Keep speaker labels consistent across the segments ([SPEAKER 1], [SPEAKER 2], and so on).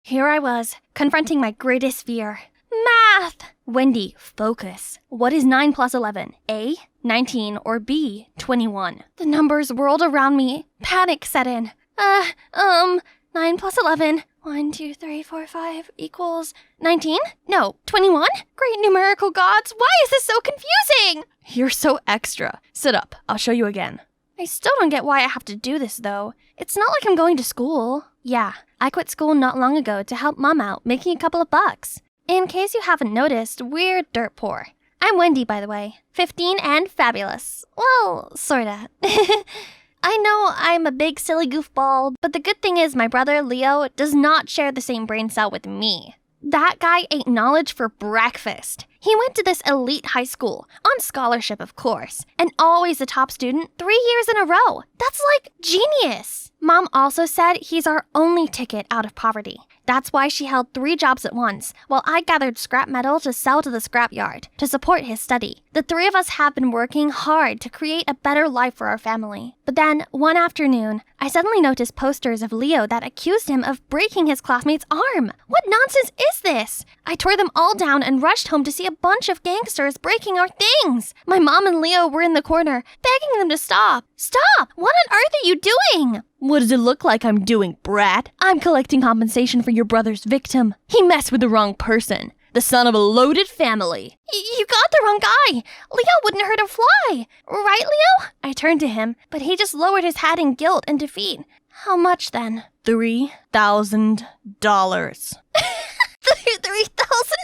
[SPEAKER 1] Here I was, confronting my greatest fear. Math! Wendy, focus. What is 9 plus 11? A, 19, or B, 21? The numbers whirled around me. Panic set in. 9 plus 11. 1, 2, 3, 4, 5 equals 19? No, 21? Great numerical gods, why is this so confusing? You're so extra. Sit up, I'll show you again. I still don't get why I have to do this, though. It's not like I'm going to school. Yeah, I quit school not long ago to help Mom out, making a couple of bucks. In case you haven't noticed, we're dirt poor. I'm Wendy, by the way. 15 and fabulous. Well, sorta. I know I'm a big silly goofball, but the good thing is my brother, Leo, does not share the same brain cell with me. That guy ate knowledge for breakfast. He went to this elite high school, on scholarship of course, and always the top student 3 years in a row. That's like genius. Mom also said he's our only ticket out of poverty. That's why she held 3 jobs at once, while I gathered scrap metal to sell to the scrapyard to support his study. The 3 of us have been working hard to create a better life for our family. But then, one afternoon, I suddenly noticed posters of Leo that accused him of breaking his classmate's arm. What nonsense is this? I tore them all down and rushed home to see a bunch of gangsters breaking our things. My mom and Leo were in the corner, begging them to stop. Stop! What on earth are you doing? What does it look like I'm doing, brat? I'm collecting compensation for your brother's victim. He messed with the wrong person. The son of a loaded family. You got the wrong guy. Leo wouldn't hurt a fly. Right, Leo? I turned to him, but he just lowered his head in guilt and defeat. How much then? $3,000. 3,000?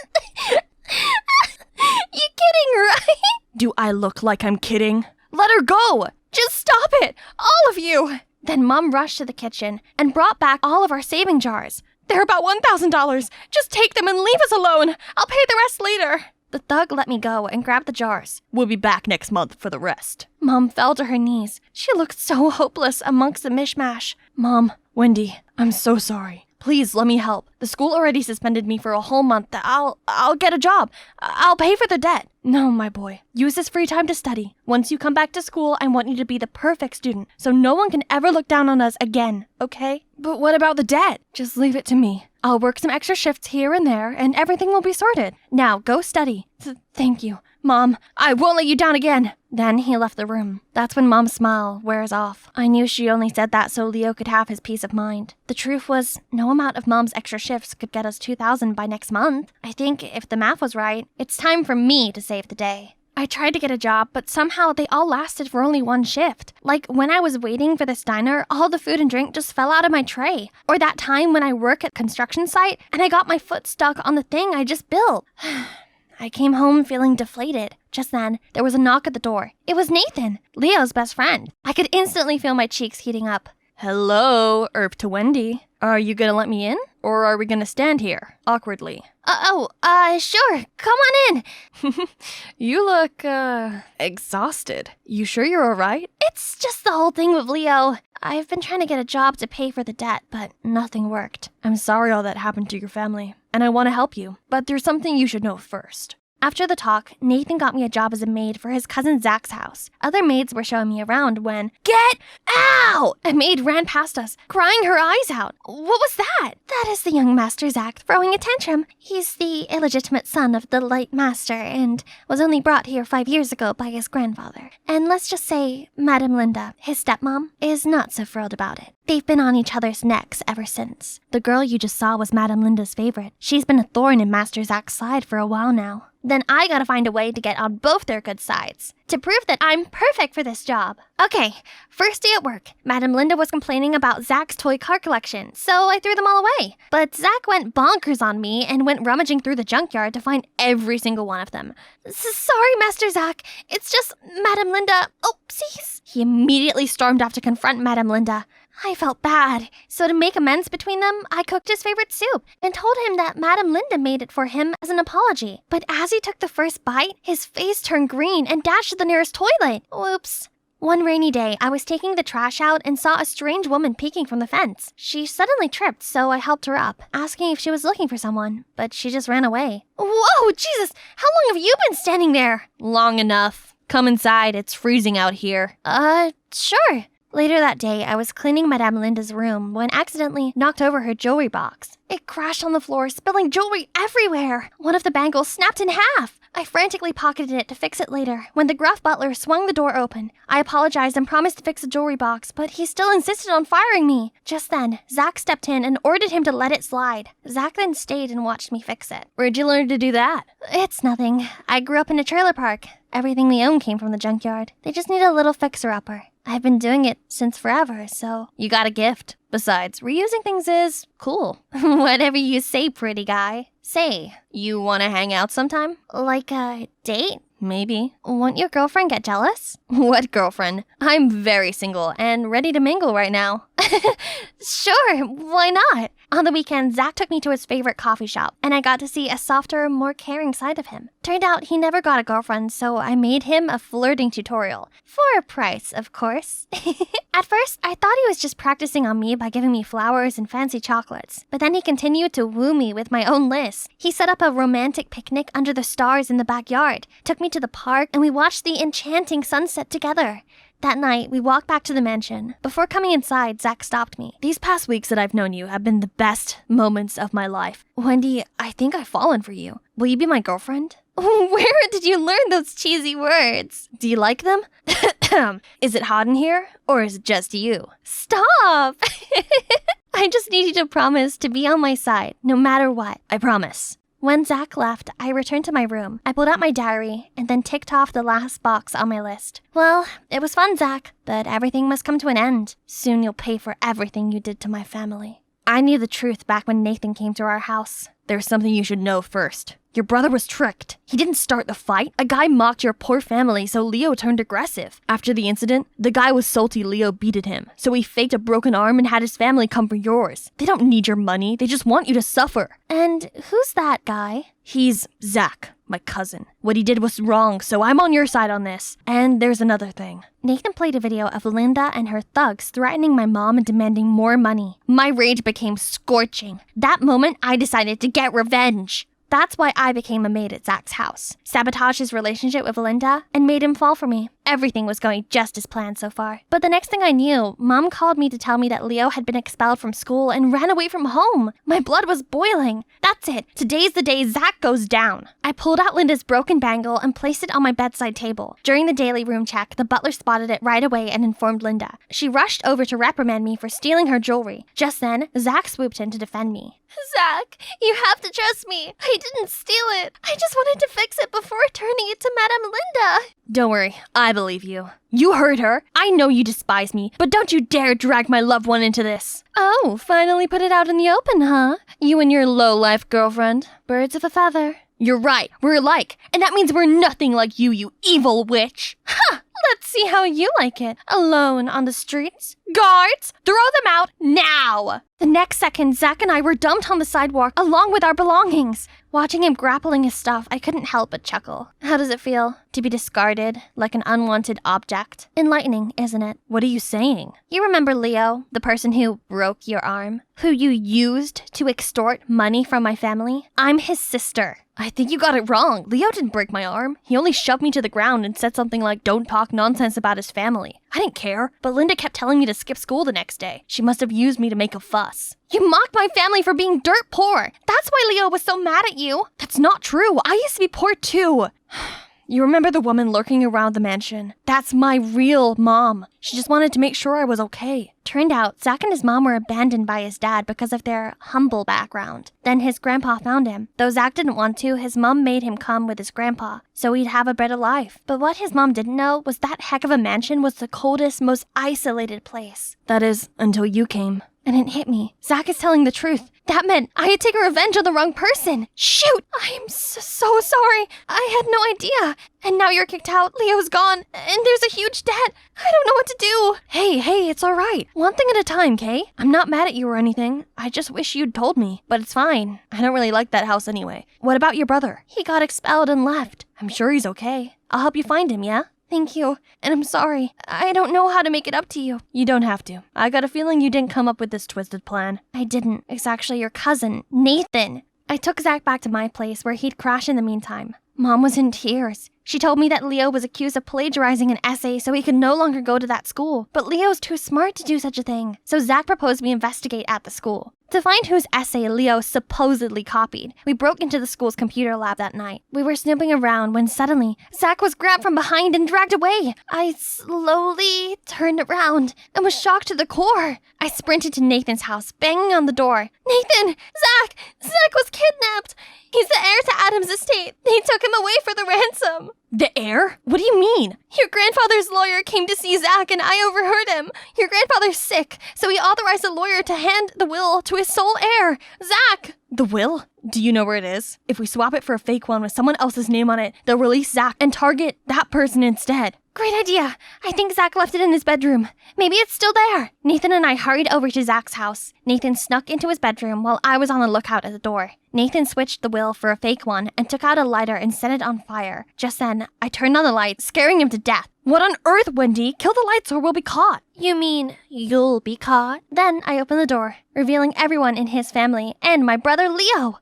[SPEAKER 1] You kidding, right? Do I look like I'm kidding? Let her go! Just stop it! All of you! Then Mom rushed to the kitchen and brought back all of our saving jars. They're about $1,000. Just take them and leave us alone. I'll pay the rest later. The thug let me go and grabbed the jars. We'll be back next month for the rest. Mom fell to her knees. She looked so hopeless amongst the mishmash. Mom, Wendy, I'm so sorry. Please let me help. The school already suspended me for a whole month. I'll get a job. I'll pay for the debt. No, my boy. Use this free time to study. Once you come back to school, I want you to be the perfect student, so no one can ever look down on us again, okay? But what about the debt? Just leave it to me. I'll work some extra shifts here and there, and everything will be sorted. Now, go study. Thank you. Mom, I won't let you down again. Then he left the room. That's when Mom's smile wears off. I knew she only said that so Leo could have his peace of mind. The truth was, no amount of Mom's extra shifts could get us $2,000 by next month. I think if the math was right, it's time for me to save the day. I tried to get a job, but somehow they all lasted for only one shift. Like when I was waiting for this diner, all the food and drink just fell out of my tray. Or that time when I work at construction site and I got my foot stuck on the thing I just built. I came home feeling deflated. Just then, there was a knock at the door. It was Nathan, Leo's best friend. I could instantly feel my cheeks heating up. Hello, Erp to Wendy. Are you gonna let me in? Or are we gonna stand here, awkwardly? Sure. Come on in. You look, exhausted. You sure you're alright? It's just the whole thing with Leo. I've been trying to get a job to pay for the debt, but nothing worked. I'm sorry all that happened to your family, and I want to help you. But there's something you should know first. After the talk, Nathan got me a job as a maid for his cousin Zach's house. Other maids were showing me around when, Get out! A maid ran past us, crying her eyes out. What was that? That is the young Master Zach throwing a tantrum. He's the illegitimate son of the late master and was only brought here 5 years ago by his grandfather. And let's just say, Madame Linda, his stepmom, is not so thrilled about it. They've been on each other's necks ever since. The girl you just saw was Madame Linda's favorite. She's been a thorn in Master Zach's side for a while now. Then I gotta find a way to get on both their good sides, to prove that I'm perfect for this job. Okay, first day at work, Madame Linda was complaining about Zach's toy car collection, so I threw them all away. But Zach went bonkers on me and went rummaging through the junkyard to find every single one of them. Sorry, Master Zach, it's just Madame Linda. Oopsies. He immediately stormed off to confront Madame Linda. I felt bad, so to make amends between them, I cooked his favorite soup and told him that Madame Linda made it for him as an apology. But as he took the first bite, his face turned green and dashed to the nearest toilet. Whoops. One rainy day, I was taking the trash out and saw a strange woman peeking from the fence. She suddenly tripped, so I helped her up, asking if she was looking for someone, but she just ran away. Whoa, Jesus! How long have you been standing there? Long enough. Come inside, it's freezing out here. Sure. Later that day, I was cleaning Madame Linda's room when accidentally knocked over her jewelry box. It crashed on the floor, spilling jewelry everywhere. One of the bangles snapped in half. I frantically pocketed it to fix it later when the gruff butler swung the door open. I apologized and promised to fix the jewelry box, but he still insisted on firing me. Just then, Zach stepped in and ordered him to let it slide. Zach then stayed and watched me fix it.
[SPEAKER 2] Where'd you learn to do that?
[SPEAKER 1] It's nothing. I grew up in a trailer park. Everything we own came from the junkyard. They just need a little fixer-upper. I've been doing it since forever, so...
[SPEAKER 2] You got a gift. Besides, reusing things is cool.
[SPEAKER 1] Whatever you say, pretty guy. Say,
[SPEAKER 2] you want to hang out sometime?
[SPEAKER 1] like a date?
[SPEAKER 2] Maybe.
[SPEAKER 1] Won't your girlfriend get jealous?
[SPEAKER 2] What girlfriend? I'm very single and ready to mingle right now.
[SPEAKER 1] Sure, why not? On the weekend, Zach took me to his favorite coffee shop, and I got to see a softer, more caring side of him. Turned out he never got a girlfriend, so I made him a flirting tutorial. For a price, of course. At first, I thought he was just practicing on me by giving me flowers and fancy chocolates. But then he continued to woo me with my own list. He set up a romantic picnic under the stars in the backyard, took me to the park, and we watched the enchanting sunset together. That night, we walked back to the mansion. Before coming inside, Zach stopped me.
[SPEAKER 2] These past weeks that I've known you have been the best moments of my life. Wendy, I think I've fallen for you. Will you be my girlfriend?
[SPEAKER 1] Where did you learn those cheesy words?
[SPEAKER 2] Do you like them? Is it hot in here? Or is it just you?
[SPEAKER 1] Stop! I just need you to promise to be on my side, no matter what.
[SPEAKER 2] I promise.
[SPEAKER 1] When Zach left, I returned to my room. I pulled out my diary and then ticked off the last box on my list. Well, it was fun, Zach, but everything must come to an end. Soon you'll pay for everything you did to my family. I knew the truth back when Nathan came to our house.
[SPEAKER 2] There's something you should know first. Your brother was tricked. He didn't start the fight. A guy mocked your poor family, so Leo turned aggressive. After the incident, the guy was salty Leo beated him, so he faked a broken arm and had his family come for yours. They don't need your money. They just want you to suffer.
[SPEAKER 1] And who's that guy?
[SPEAKER 2] He's Zach, my cousin. What he did was wrong, so I'm on your side on this. And there's another thing.
[SPEAKER 1] Nathan played a video of Linda and her thugs threatening my mom and demanding more money. My rage became scorching. That moment, I decided to get revenge. That's why I became a maid at Zach's house, sabotaged his relationship with Linda, and made him fall for me. Everything was going just as planned so far. But the next thing I knew, Mom called me to tell me that Leo had been expelled from school and ran away from home. My blood was boiling. That's it. Today's the day Zach goes down. I pulled out Linda's broken bangle and placed it on my bedside table. During the daily room check, the butler spotted it right away and informed Linda. She rushed over to reprimand me for stealing her jewelry. Just then, Zach swooped in to defend me. Zach, you have to trust me. I didn't steal it. I just wanted to fix it before turning it to Madame Linda.
[SPEAKER 2] Don't worry, I believe you. You heard her. I know you despise me, but don't you dare drag my loved one into this.
[SPEAKER 1] Oh, finally put it out in the open, huh? You and your low-life girlfriend. Birds of a feather.
[SPEAKER 2] You're right, we're alike, and that means we're nothing like you evil witch.
[SPEAKER 1] Ha! Let's see how you like it. Alone on the streets.
[SPEAKER 2] Guards, throw them out now!
[SPEAKER 1] The next second, Zach and I were dumped on the sidewalk along with our belongings. Watching him grappling his stuff, I couldn't help but chuckle. How does it feel to be discarded like an unwanted object? Enlightening, isn't it?
[SPEAKER 2] What are you saying?
[SPEAKER 1] You remember Leo, the person who broke your arm? Who you used to extort money from my family? I'm his sister.
[SPEAKER 2] I think you got it wrong. Leo didn't break my arm. He only shoved me to the ground and said something like, don't talk nonsense about his family. I didn't care, but Linda kept telling me to skip school the next day. She must have used me to make a fuss.
[SPEAKER 1] You mocked my family for being dirt poor. That's why Leo was so mad at you.
[SPEAKER 2] That's not true. I used to be poor too. You remember the woman lurking around the mansion? That's my real mom. She just wanted to make sure I was okay.
[SPEAKER 1] Turned out, Zach and his mom were abandoned by his dad because of their humble background. Then his grandpa found him. Though Zach didn't want to, his mom made him come with his grandpa, so he'd have a better life. But what his mom didn't know was that heck of a mansion was the coldest, most isolated place.
[SPEAKER 2] That is, until you came.
[SPEAKER 1] And it hit me. Zach is telling the truth. That meant I had taken revenge on the wrong person. Shoot! I am so sorry. I had no idea. And now you're kicked out, Leo's gone, and there's a huge debt. I don't know what to do.
[SPEAKER 2] Hey, it's all right. One thing at a time, Kay. I'm not mad at you or anything. I just wish you'd told me. But it's fine. I don't really like that house anyway. What about your brother?
[SPEAKER 1] He got expelled and left.
[SPEAKER 2] I'm sure he's okay. I'll help you find him, yeah?
[SPEAKER 1] Thank you, and I'm sorry. I don't know how to make it up to you.
[SPEAKER 2] You don't have to. I got a feeling you didn't come up with this twisted plan.
[SPEAKER 1] I didn't. It's actually your cousin, Nathan. I took Zach back to my place where he'd crash in the meantime.
[SPEAKER 2] Mom was in tears. She told me that Leo was accused of plagiarizing an essay so he could no longer go to that school. But Leo's too smart to do such a thing, so Zach proposed we investigate at the school. To find whose essay Leo supposedly copied, we broke into the school's computer lab that night. We were snooping around when suddenly, Zach was grabbed from behind and dragged away. I slowly turned around and was shocked to the core. I sprinted to Nathan's house, banging on the door. Nathan! Zach was kidnapped! He's the heir to Adam's estate. They took him away for the ransom.
[SPEAKER 1] The heir? What do you mean?
[SPEAKER 2] Your grandfather's lawyer came to see Zach and I overheard him. Your grandfather's sick, so he authorized a lawyer to hand the will to his sole heir, Zach.
[SPEAKER 1] The will? Do you know where it is? If we swap it for a fake one with someone else's name on it, they'll release Zach and target that person instead.
[SPEAKER 2] Great idea. I think Zach left it in his bedroom. Maybe it's still there. Nathan and I hurried over to Zach's house. Nathan snuck into his bedroom while I was on the lookout at the door. Nathan switched the will for a fake one and took out a lighter and set it on fire. Just then, I turned on the light, scaring him to death.
[SPEAKER 1] What on earth, Wendy? Kill the lights or we'll be caught.
[SPEAKER 2] You mean you'll be caught? Then I opened the door, revealing everyone in his family and my brother Leo.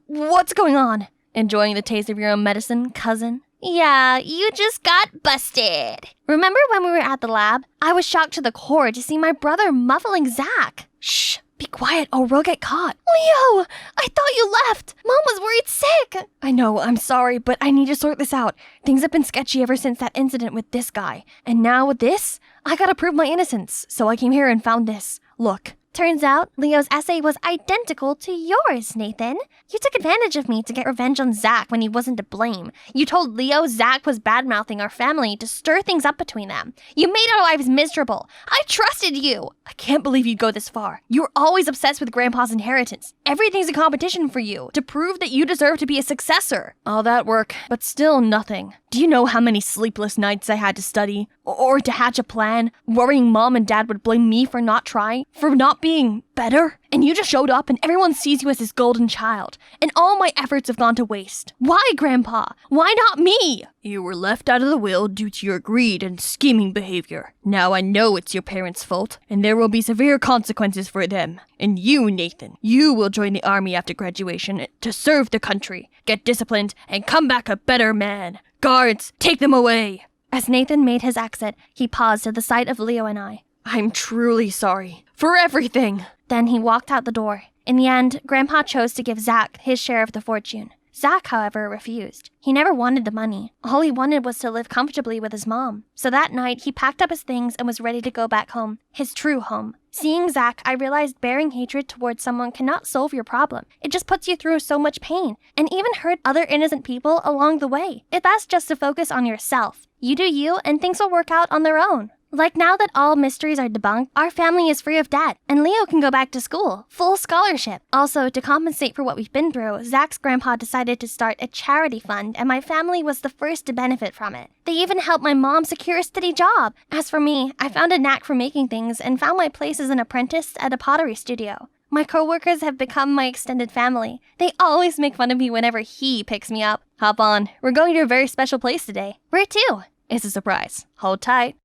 [SPEAKER 1] What's going on? Enjoying the taste of your own medicine, cousin?
[SPEAKER 2] Yeah, you just got busted. Remember when we were at the lab? I was shocked to the core to see my brother muffling Zach.
[SPEAKER 1] Shh, be quiet or we'll get caught.
[SPEAKER 2] Leo, I thought you left. Mom was worried sick.
[SPEAKER 1] I know, I'm sorry, but I need to sort this out. Things have been sketchy ever since that incident with this guy. And now with this, I gotta prove my innocence. So I came here and found this. Look.
[SPEAKER 2] Turns out Leo's essay was identical to yours, Nathan. You took advantage of me to get revenge on Zach when he wasn't to blame. You told Leo Zach was bad-mouthing our family to stir things up between them. You made our lives miserable. I trusted you.
[SPEAKER 1] I can't believe you'd go this far. You were always obsessed with Grandpa's inheritance. Everything's a competition for you, to prove that you deserve to be a successor. All that work, but still nothing. Do you know how many sleepless nights I had to study? Or to hatch a plan, worrying Mom and Dad would blame me for not trying, for not being better? And you just showed up and everyone sees you as this golden child. And all my efforts have gone to waste. Why, Grandpa? Why not me? You were left out of the will due to your greed and scheming behavior. Now I know it's your parents' fault, and there will be severe consequences for them. And you, Nathan, you will join the army after graduation to serve the country, get disciplined, and come back a better man. Guards, take them away.
[SPEAKER 2] As Nathan made his exit, he paused at the sight of Leo and I.
[SPEAKER 1] I'm truly sorry. For everything.
[SPEAKER 2] Then he walked out the door. In the end, Grandpa chose to give Zach his share of the fortune. Zach, however, refused. He never wanted the money. All he wanted was to live comfortably with his mom. So that night, he packed up his things and was ready to go back home. His true home. Seeing Zach, I realized bearing hatred towards someone cannot solve your problem. It just puts you through so much pain, and even hurt other innocent people along the way. It's best just to focus on yourself. You do you, and things will work out on their own. Like now that all mysteries are debunked, our family is free of debt, and Leo can go back to school, full scholarship. Also, to compensate for what we've been through, Zach's grandpa decided to start a charity fund, and my family was the first to benefit from it. They even helped my mom secure a steady job. As for me, I found a knack for making things and found my place as an apprentice at a pottery studio. My coworkers have become my extended family. They always make fun of me whenever he picks me up.
[SPEAKER 1] Hop on, we're going to a very special place today.
[SPEAKER 2] Where to?
[SPEAKER 1] It's a surprise. Hold tight.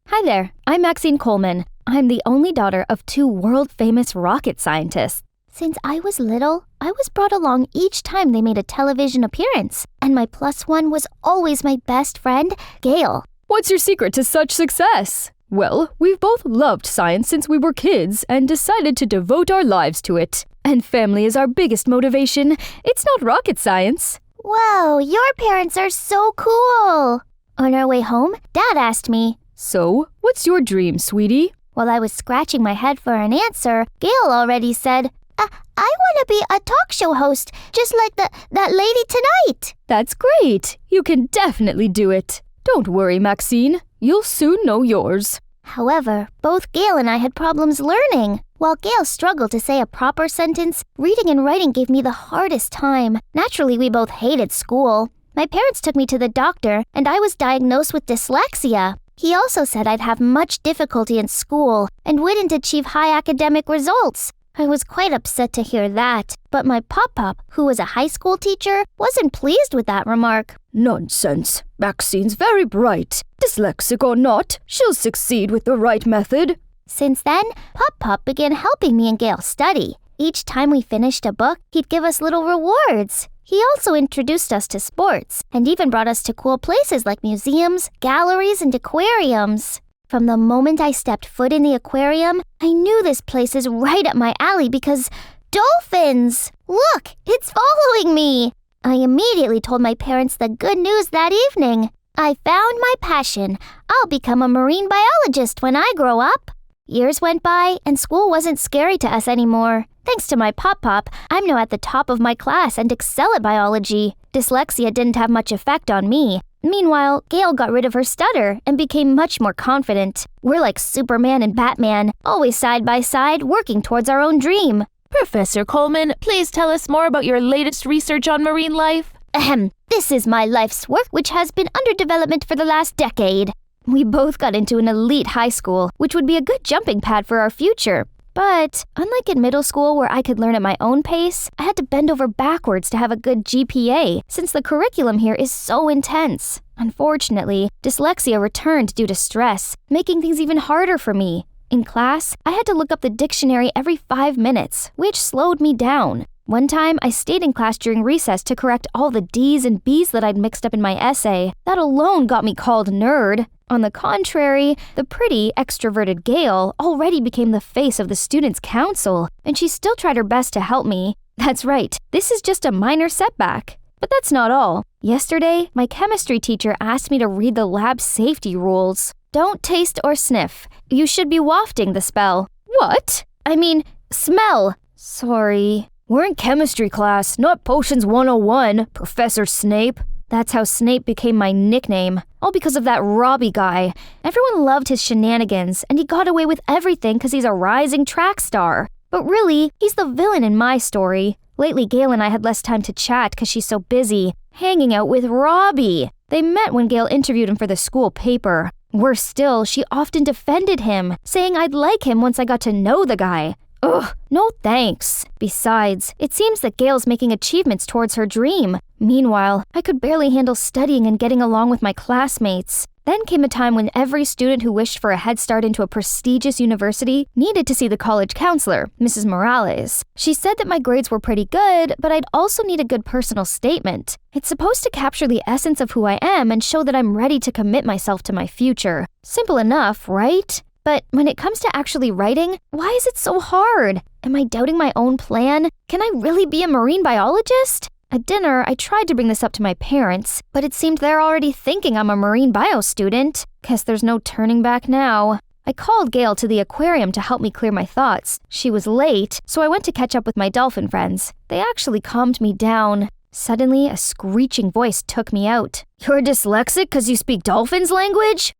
[SPEAKER 3] Hi there, I'm Maxine Coleman. I'm the only daughter of two world-famous rocket scientists. Since I was little, I was brought along each time they made a television appearance, and my plus one was always my best friend, Gail.
[SPEAKER 4] What's your secret to such success? Well, we've both loved science since we were kids and decided to devote our lives to it. And family is our biggest motivation. It's not rocket science.
[SPEAKER 3] Whoa, your parents are so cool! On our way home, Dad asked me,
[SPEAKER 4] So, what's your dream, sweetie?
[SPEAKER 3] While I was scratching my head for an answer, Gail already said, I want to be a talk show host, just like that lady tonight.
[SPEAKER 4] That's great. You can definitely do it. Don't worry, Maxine. You'll soon know yours.
[SPEAKER 3] However, both Gail and I had problems learning. While Gail struggled to say a proper sentence, reading and writing gave me the hardest time. Naturally, we both hated school. My parents took me to the doctor, and I was diagnosed with dyslexia. He also said I'd have much difficulty in school and wouldn't achieve high academic results. I was quite upset to hear that, but my pop-pop, who was a high school teacher, wasn't pleased with that remark.
[SPEAKER 4] Nonsense. Maxine's very bright. Dyslexic or not, she'll succeed with the right method.
[SPEAKER 3] Since then, Pop-Pop began helping me and Gail study. Each time we finished a book, he'd give us little rewards. He also introduced us to sports and even brought us to cool places like museums, galleries, and aquariums. From the moment I stepped foot in the aquarium, I knew this place is right up my alley because dolphins! Look, it's following me! I immediately told my parents the good news that evening. I found my passion. I'll become a marine biologist when I grow up. Years went by, and school wasn't scary to us anymore. Thanks to my pop-pop, I'm now at the top of my class and excel at biology. Dyslexia didn't have much effect on me. Meanwhile, Gail got rid of her stutter and became much more confident. We're like Superman and Batman, always side by side, working towards our own dream.
[SPEAKER 5] Professor Coleman, please tell us more about your latest research on marine life.
[SPEAKER 3] This is my life's work, which has been under development for the last decade. We both got into an elite high school, which would be a good jumping pad for our future. But unlike in middle school where I could learn at my own pace, I had to bend over backwards to have a good GPA since the curriculum here is so intense. Unfortunately, dyslexia returned due to stress, making things even harder for me. In class, I had to look up the dictionary every 5 minutes, which slowed me down. One time, I stayed in class during recess to correct all the D's and B's that I'd mixed up in my essay. That alone got me called nerd. On the contrary, the pretty, extroverted Gail already became the face of the students' council, and she still tried her best to help me. That's right, this is just a minor setback. But that's not all. Yesterday, my chemistry teacher asked me to read the lab safety rules. Don't taste or sniff. You should be wafting the spell. What? I mean, smell. Sorry. We're in chemistry class, not Potions 101, Professor Snape. That's how Snape became my nickname, all because of that Robbie guy. Everyone loved his shenanigans, and he got away with everything because he's a rising track star. But really, he's the villain in my story. Lately, Gail and I had less time to chat because she's so busy, hanging out with Robbie. They met when Gail interviewed him for the school paper. Worse still, she often defended him, saying I'd like him once I got to know the guy. Ugh, no thanks. Besides, it seems that Gail's making achievements towards her dream. Meanwhile, I could barely handle studying and getting along with my classmates. Then came a time when every student who wished for a head start into a prestigious university needed to see the college counselor, Mrs. Morales. She said that my grades were pretty good, but I'd also need a good personal statement. It's supposed to capture the essence of who I am and show that I'm ready to commit myself to my future. Simple enough, right? But when it comes to actually writing, why is it so hard? Am I doubting my own plan? Can I really be a marine biologist? At dinner, I tried to bring this up to my parents, but it seemed they're already thinking I'm a marine bio student. Guess there's no turning back now. I called Gail to the aquarium to help me clear my thoughts. She was late, so I went to catch up with my dolphin friends. They actually calmed me down. Suddenly, a screeching voice took me out. You're dyslexic because you speak dolphins language?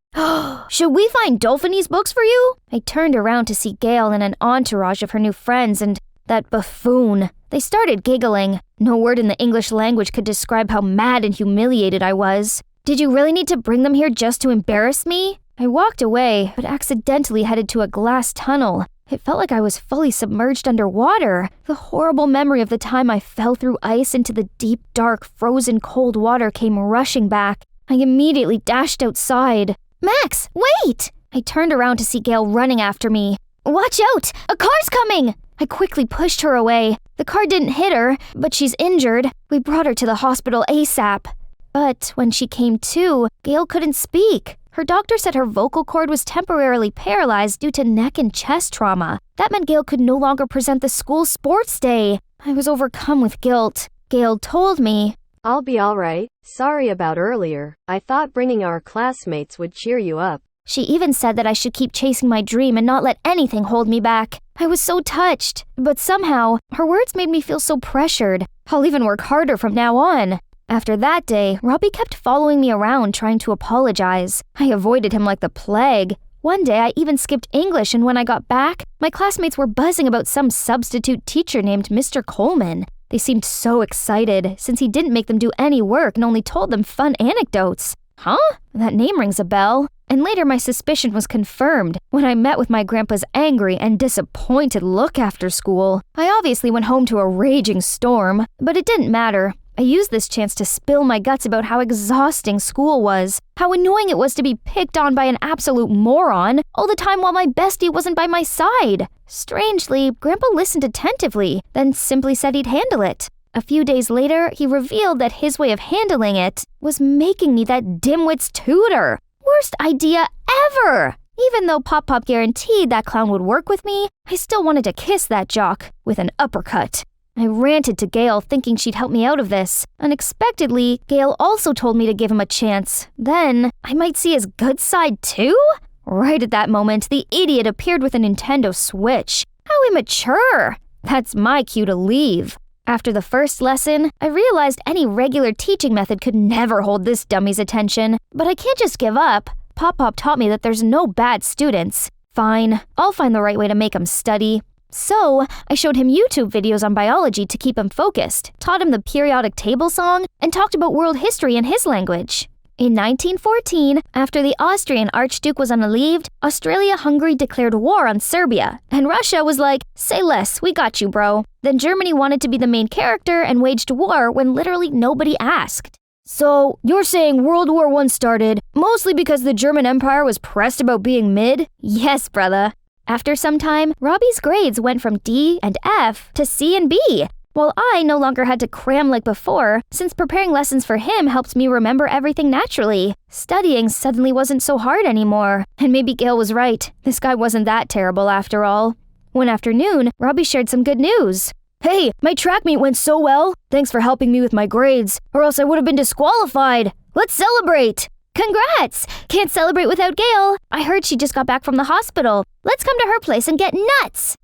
[SPEAKER 3] Should we find Dolphinese books for you? I turned around to see Gail and an entourage of her new friends and that buffoon. They started giggling. No word in the English language could describe how mad and humiliated I was. Did you really need to bring them here just to embarrass me? I walked away, but accidentally headed to a glass tunnel. It felt like I was fully submerged underwater. The horrible memory of the time I fell through ice into the deep, dark, frozen cold water came rushing back. I immediately dashed outside. Max, wait! I turned around to see Gail running after me. Watch out! A car's coming! I quickly pushed her away. The car didn't hit her, but she's injured. We brought her to the hospital ASAP. But when she came to, Gail couldn't speak. Her doctor said her vocal cord was temporarily paralyzed due to neck and chest trauma. That meant Gail could no longer present the school sports day. I was overcome with guilt. Gail told me,
[SPEAKER 6] I'll be all right. Sorry about earlier. I thought bringing our classmates would cheer you up.
[SPEAKER 3] She even said that I should keep chasing my dream and not let anything hold me back. I was so touched, but somehow, her words made me feel so pressured. I'll even work harder from now on. After that day, Robbie kept following me around trying to apologize. I avoided him like the plague. One day, I even skipped English, and when I got back, my classmates were buzzing about some substitute teacher named Mr. Coleman. They seemed so excited, since he didn't make them do any work and only told them fun anecdotes. Huh? That name rings a bell. And later my suspicion was confirmed when I met with my grandpa's angry and disappointed look after school. I obviously went home to a raging storm, but it didn't matter. I used this chance to spill my guts about how exhausting school was, how annoying it was to be picked on by an absolute moron all the time while my bestie wasn't by my side. Strangely, Grandpa listened attentively, then simply said he'd handle it. A few days later, he revealed that his way of handling it was making me that dimwit's tutor. Worst idea ever! Even though Pop Pop guaranteed that clown would work with me, I still wanted to kiss that jock with an uppercut. I ranted to Gail thinking she'd help me out of this. Unexpectedly, Gail also told me to give him a chance. Then, I might see his good side too? Right at that moment, the idiot appeared with a Nintendo Switch. How immature! That's my cue to leave. After the first lesson, I realized any regular teaching method could never hold this dummy's attention. But I can't just give up. Pop Pop taught me that there's no bad students. Fine, I'll find the right way to make him study. So, I showed him YouTube videos on biology to keep him focused, taught him the periodic table song, and talked about world history in his language. In 1914, after the Austrian Archduke was unalieved, Austria-Hungary declared war on Serbia, and Russia was like, "Say less, we got you, bro." Then Germany wanted to be the main character and waged war when literally nobody asked. So, you're saying World War I started mostly because the German Empire was pressed about being mid? Yes, brother. After some time, Robbie's grades went from D and F to C and B, while I no longer had to cram like before, since preparing lessons for him helped me remember everything naturally. Studying suddenly wasn't so hard anymore, and maybe Gail was right. This guy wasn't that terrible after all. One afternoon, Robbie shared some good news. "Hey, my track meet went so well. Thanks for helping me with my grades, or else I would have been disqualified. Let's celebrate!" Congrats! Can't celebrate without Gail. I heard she just got back from the hospital. Let's come to her place and get nuts.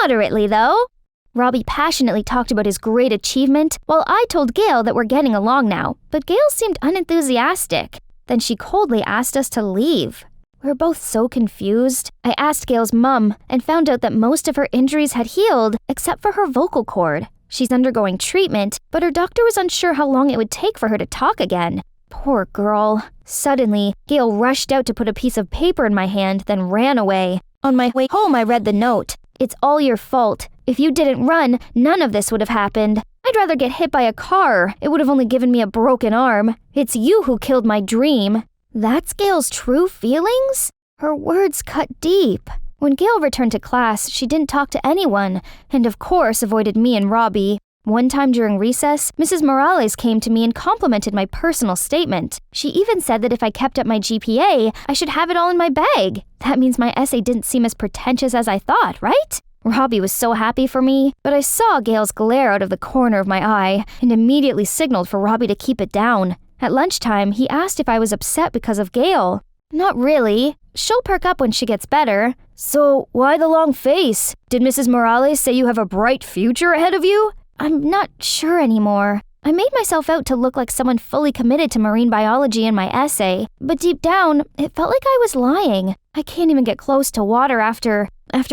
[SPEAKER 3] Moderately, though. Robbie passionately talked about his great achievement, while I told Gail that we're getting along now, but Gail seemed unenthusiastic. Then she coldly asked us to leave. We were both so confused. I asked Gail's mom and found out that most of her injuries had healed, except for her vocal cord. She's undergoing treatment, but her doctor was unsure how long it would take for her to talk again. Poor girl. Suddenly, Gail rushed out to put a piece of paper in my hand, then ran away. On my way home, I read the note. "It's all your fault. If you didn't run, none of this would have happened. I'd rather get hit by a car. It would have only given me a broken arm. It's you who killed my dream." That's Gail's true feelings? Her words cut deep. When Gail returned to class, she didn't talk to anyone, and of course avoided me and Robbie. One time during recess, Mrs. Morales came to me and complimented my personal statement. She even said that if I kept up my GPA, I should have it all in my bag. That means my essay didn't seem as pretentious as I thought, right? Robbie was so happy for me, but I saw Gail's glare out of the corner of my eye and immediately signaled for Robbie to keep it down. At lunchtime, he asked if I was upset because of Gail. Not really. She'll perk up when she gets better. So, why the long face? Did Mrs. Morales say you have a bright future ahead of you? I'm not sure anymore. I made myself out to look like someone fully committed to marine biology in my essay, but deep down, it felt like I was lying. I can't even get close to water after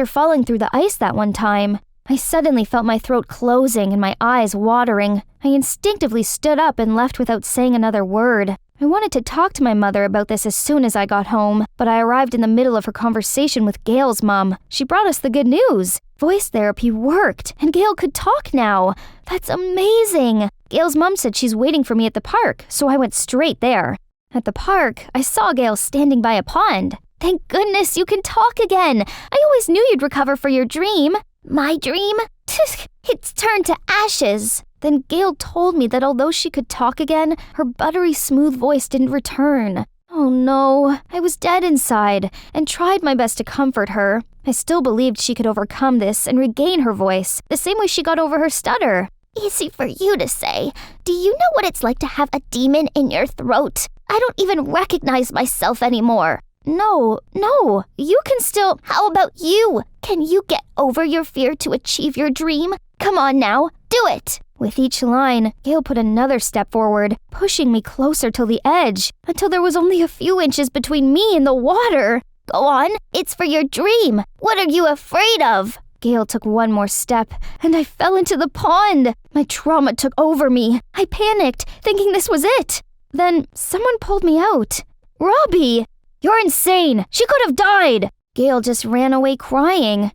[SPEAKER 3] falling through the ice that one time. I suddenly felt my throat closing and my eyes watering. I instinctively stood up and left without saying another word. I wanted to talk to my mother about this as soon as I got home, but I arrived in the middle of her conversation with Gail's mom. She brought us the good news. Voice therapy worked, and Gail could talk now. That's amazing. Gail's mom said she's waiting for me at the park, so I went straight there. At the park, I saw Gail standing by a pond. Thank goodness you can talk again. I always knew you'd recover for your dream. My dream? It's turned to ashes. Then Gail told me that although she could talk again, her buttery smooth voice didn't return. Oh no, I was dead inside and tried my best to comfort her. I still believed she could overcome this and regain her voice, the same way she got over her stutter. Easy for you to say. Do you know what it's like to have a demon in your throat? I don't even recognize myself anymore. No, you can still... How about you? Can you get over your fear to achieve your dream? Come on now, do it! With each line, Gail put another step forward, pushing me closer to the edge, until there was only a few inches between me and the water. Go on, it's for your dream. What are you afraid of? Gail took one more step, and I fell into the pond. My trauma took over me. I panicked, thinking this was it. Then someone pulled me out. Robbie! You're insane! She could have died! Gail just ran away crying.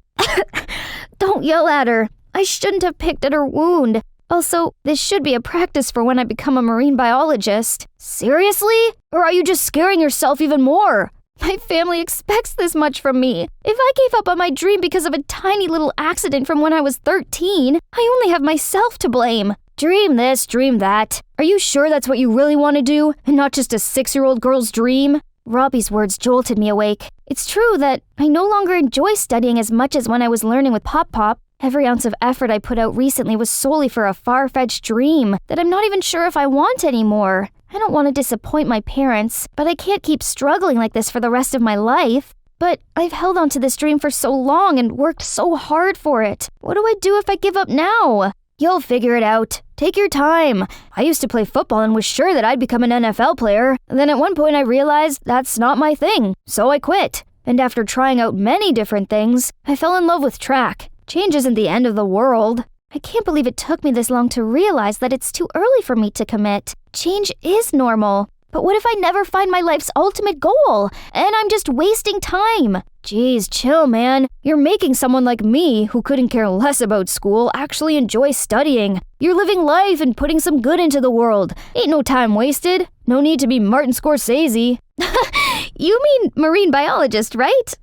[SPEAKER 3] Don't yell at her. I shouldn't have picked at her wound. Also, this should be a practice for when I become a marine biologist. Seriously? Or are you just scaring yourself even more? My family expects this much from me. If I gave up on my dream because of a tiny little accident from when I was 13, I only have myself to blame.
[SPEAKER 4] Dream this, dream that. Are you sure that's what you really want to do, and not just a 6-year-old girl's dream? Robbie's words jolted me awake. It's true that I no longer enjoy studying as much as when I was learning with Pop Pop. Every ounce of effort I put out recently was solely for a far-fetched dream that I'm not even sure if I want anymore. I don't want to disappoint my parents, but I can't keep struggling like this for the rest of my life. But I've held on to this dream for so long and worked so hard for it. What do I do if I give up now? You'll figure it out. Take your time. I used to play football and was sure that I'd become an NFL player. Then at one point I realized that's not my thing, so I quit. And after trying out many different things, I fell in love with track. Change isn't the end of the world. I can't believe it took me this long to realize that it's too early for me to commit. Change is normal. But what if I never find my life's ultimate goal, and I'm just wasting time? Jeez, chill, man. You're making someone like me, who couldn't care less about school, actually enjoy studying. You're living life and putting some good into the world. Ain't no time wasted. No need to be Martin Scorsese. You mean marine biologist, right?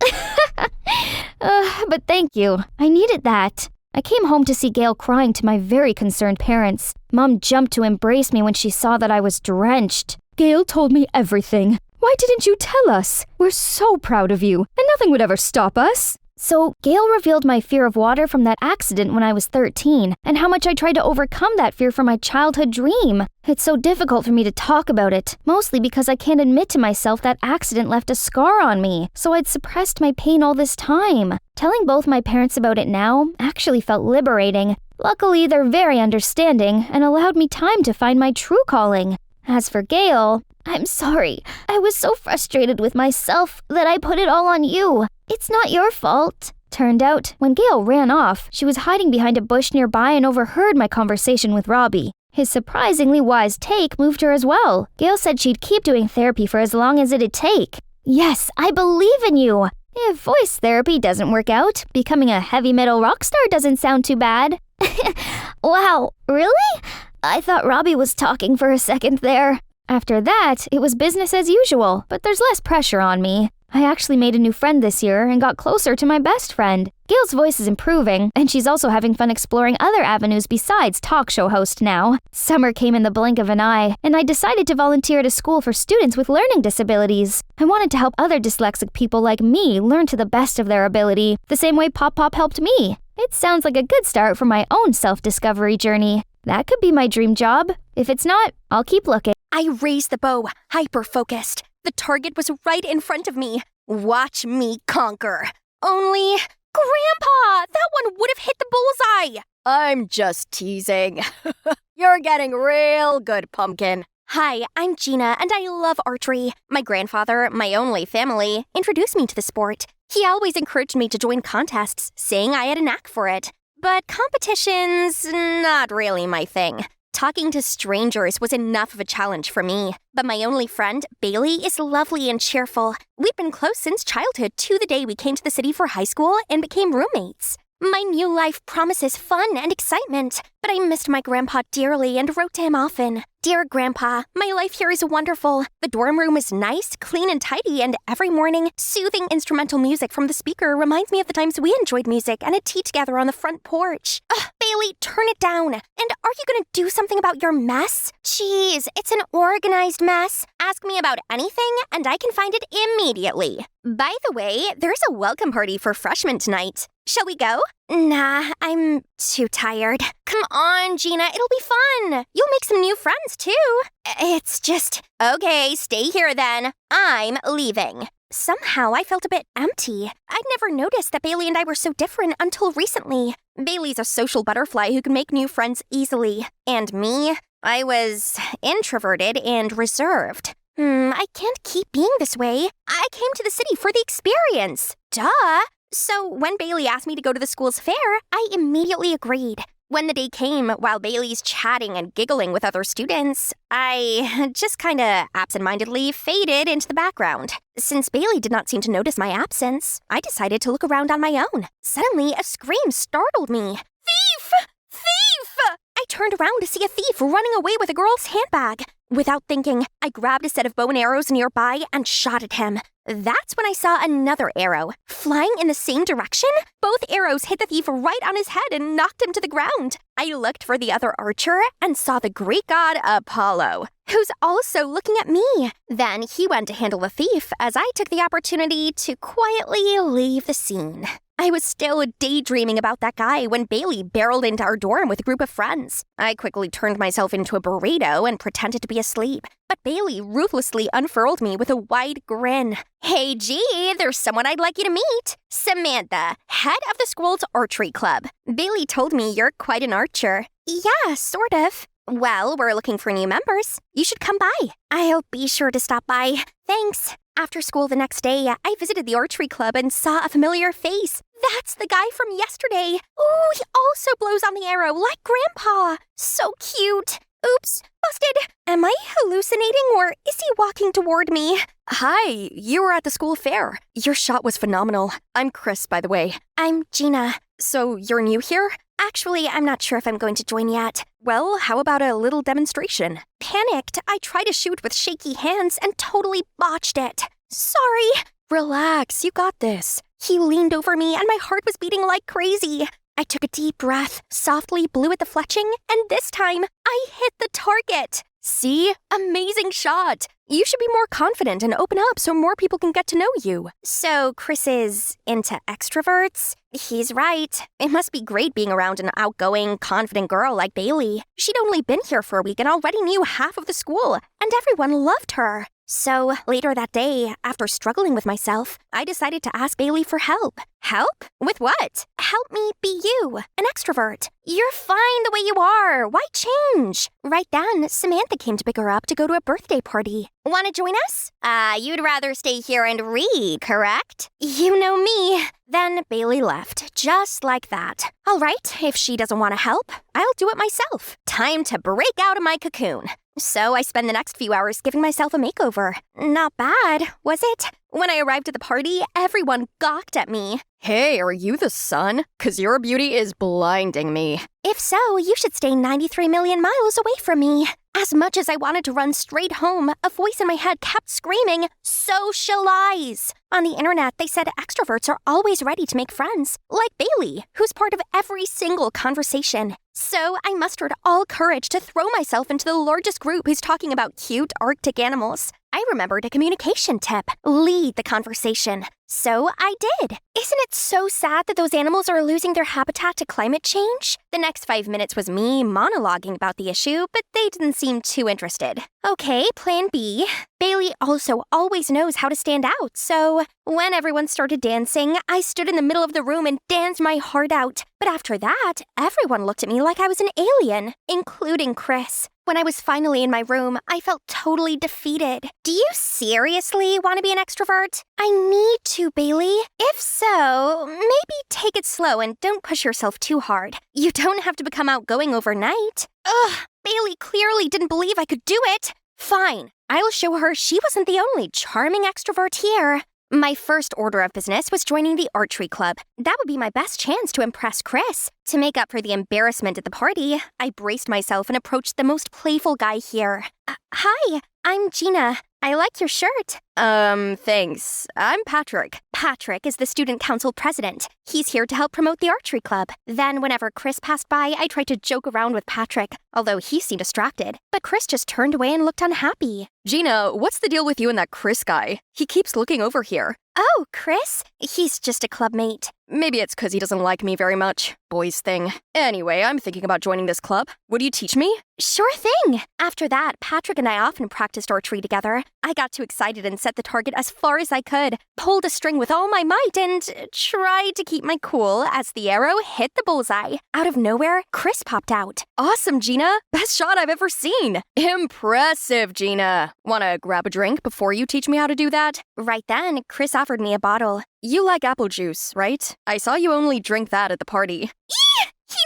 [SPEAKER 4] But thank you. I needed that. I came home to see Gail crying to my very concerned parents. Mom jumped to embrace me when she saw that I was drenched. Gail told me everything. Why didn't you tell us? We're so proud of you, and nothing would ever stop us. So, Gail revealed my fear of water from that accident when I was 13, and how much I tried to overcome that fear from my childhood dream. It's so difficult for me to talk about it, mostly because I can't admit to myself that accident left a scar on me, so I'd suppressed my pain all this time. Telling both my parents about it now actually felt liberating. Luckily, they're very understanding and allowed me time to find my true calling. As for Gail, I'm sorry. I was so frustrated with myself that I put it all on you. It's not your fault. Turned out, when Gail ran off, she was hiding behind a bush nearby and overheard my conversation with Robbie. His surprisingly wise take moved her as well. Gail said she'd keep doing therapy for as long as it'd take. Yes, I believe in you. If voice therapy doesn't work out, becoming a heavy metal rock star doesn't sound too bad. Wow, really? I thought Robbie was talking for a second there. After that, it was business as usual, but there's less pressure on me. I actually made a new friend this year and got closer to my best friend. Gail's voice is improving, and she's also having fun exploring other avenues besides talk show host now. Summer came in the blink of an eye, and I decided to volunteer at a school for students with learning disabilities. I wanted to help other dyslexic people like me learn to the best of their ability, the same way Pop Pop helped me. It sounds like a good start for my own self-discovery journey. That could be my dream job. If it's not, I'll keep looking.
[SPEAKER 1] I raised the bow, hyper-focused. The target was right in front of me. Watch me conquer. Only, Grandpa, that one would have hit the bullseye. I'm just teasing. You're getting real good, Pumpkin. Hi, I'm Gina, and I love archery. My grandfather, my only family, introduced me to the sport. He always encouraged me to join contests, saying I had a knack for it. But competition's not really my thing. Talking to strangers was enough of a challenge for me. But my only friend, Bailey, is lovely and cheerful. We've been close since childhood to the day we came to the city for high school and became roommates. My new life promises fun and excitement, but I missed my grandpa dearly and wrote to him often. Dear Grandpa, my life here is wonderful. The dorm room is nice, clean and tidy, and every morning, soothing instrumental music from the speaker reminds me of the times we enjoyed music and a tea together on the front porch. Ugh, Bailey, turn it down. And are you gonna do something about your mess? Jeez, it's an organized mess. Ask me about anything, and I can find it immediately. By the way, there's a welcome party for freshmen tonight. Shall we go? Nah, I'm too tired. Come on, Gina, it'll be fun. You'll make some new friends, too. It's just... Okay, stay here then. I'm leaving. Somehow I felt a bit empty. I'd never noticed that Bailey and I were so different until recently. Bailey's a social butterfly who can make new friends easily. And me? I was introverted and reserved. I can't keep being this way. I came to the city for the experience. Duh. So when Bailey asked me to go to the school's fair, I immediately agreed. When the day came, while Bailey's chatting and giggling with other students, I just kinda absentmindedly faded into the background. Since Bailey did not seem to notice my absence, I decided to look around on my own. Suddenly, a scream startled me. Thief! Thief! I turned turned around to see a thief running away with a girl's handbag. Without thinking, I grabbed a set of bow and arrows nearby and shot at him. That's when I saw another arrow. Flying in the same direction, both arrows hit the thief right on his head and knocked him to the ground. I looked for the other archer and saw the Greek god Apollo, who's also looking at me. Then he went to handle the thief as I took the opportunity to quietly leave the scene. I was still daydreaming about that guy when Bailey barreled into our dorm with a group of friends. I quickly turned myself into a burrito and pretended to be asleep, but Bailey ruthlessly unfurled me with a wide grin. Hey G, there's someone I'd like you to meet. Samantha, head of the school's archery club. Bailey told me you're quite an archer. Yeah, sort of. Well, we're looking for new members. You should come by. I'll be sure to stop by. Thanks. After school the next day, I visited the archery club and saw a familiar face. That's the guy from yesterday. Ooh, he also blows on the arrow like Grandpa. So cute. Oops, busted. Am I hallucinating or is he walking toward me? Hi, you were at the school fair. Your shot was phenomenal. I'm Chris, by the way. I'm Gina. So you're new here? Actually, I'm not sure if I'm going to join yet. Well, how about a little demonstration? Panicked, I tried to shoot with shaky hands and totally botched it. Sorry. Relax, you got this. He leaned over me and my heart was beating like crazy. I took a deep breath, softly blew at the fletching, and this time, I hit the target. See? Amazing shot. You should be more confident and open up so more people can get to know you. So Chris is into extroverts? He's right. It must be great being around an outgoing, confident girl like Bailey. She'd only been here for a week and already knew half of the school, and everyone loved her. So later that day, after struggling with myself, I decided to ask Bailey for help. Help? With what? Help me be you, an extrovert. You're fine the way you are. Why change? Right then, Samantha came to pick her up to go to a birthday party. Want to join us? You'd rather stay here and read, correct? You know me. Then Bailey left, just like that. All right, if she doesn't want to help, I'll do it myself. Time to break out of my cocoon. So I spend the next few hours giving myself a makeover. Not bad, was it? When I arrived at the party, everyone gawked at me. Hey, are you the sun? 'Cause your beauty is blinding me. If so, you should stay 93 million miles away from me. As much as I wanted to run straight home, a voice in my head kept screaming, socialize. On the internet, they said extroverts are always ready to make friends, like Bailey, who's part of every single conversation. So I mustered all courage to throw myself into the largest group who's talking about cute Arctic animals. I remembered a communication tip: lead the conversation. So I did. Isn't it so sad that those animals are losing their habitat to climate change? The next 5 minutes was me monologuing about the issue, but they didn't seem too interested. Okay, plan B. Bailey also always knows how to stand out, so when everyone started dancing, I stood in the middle of the room and danced my heart out. But after that, everyone looked at me like I was an alien, including Chris. When I was finally in my room, I felt totally defeated. Do you seriously want to be an extrovert? I need to, Bailey. If so, maybe take it slow and don't push yourself too hard. You don't have to become outgoing overnight. Ugh, Bailey clearly didn't believe I could do it. Fine, I'll show her she wasn't the only charming extrovert here. My first order of business was joining the archery club. That would be my best chance to impress Chris. To make up for the embarrassment at the party, I braced myself and approached the most playful guy here. Hi, I'm Gina. I like your shirt. Thanks. I'm Patrick. Patrick is the student council president. He's here to help promote the archery club. Then whenever Chris passed by, I tried to joke around with Patrick, although he seemed distracted. But Chris just turned away and looked unhappy. Gina, what's the deal with you and that Chris guy? He keeps looking over here. Oh, Chris? He's just a clubmate. Maybe it's 'cause he doesn't like me very much. Boys thing. Anyway, I'm thinking about joining this club. Would you teach me? Sure thing. After that, Patrick and I often practiced archery together. I got too excited and set the target as far as I could, pulled a string with all my might, and tried to keep my cool as the arrow hit the bullseye. Out of nowhere, Chris popped out. Awesome, Gina. Best shot I've ever seen. Impressive, Gina. Wanna grab a drink before you teach me how to do that? Right then, Chris offered me a bottle. You like apple juice, right? I saw you only drink that at the party. Eee! He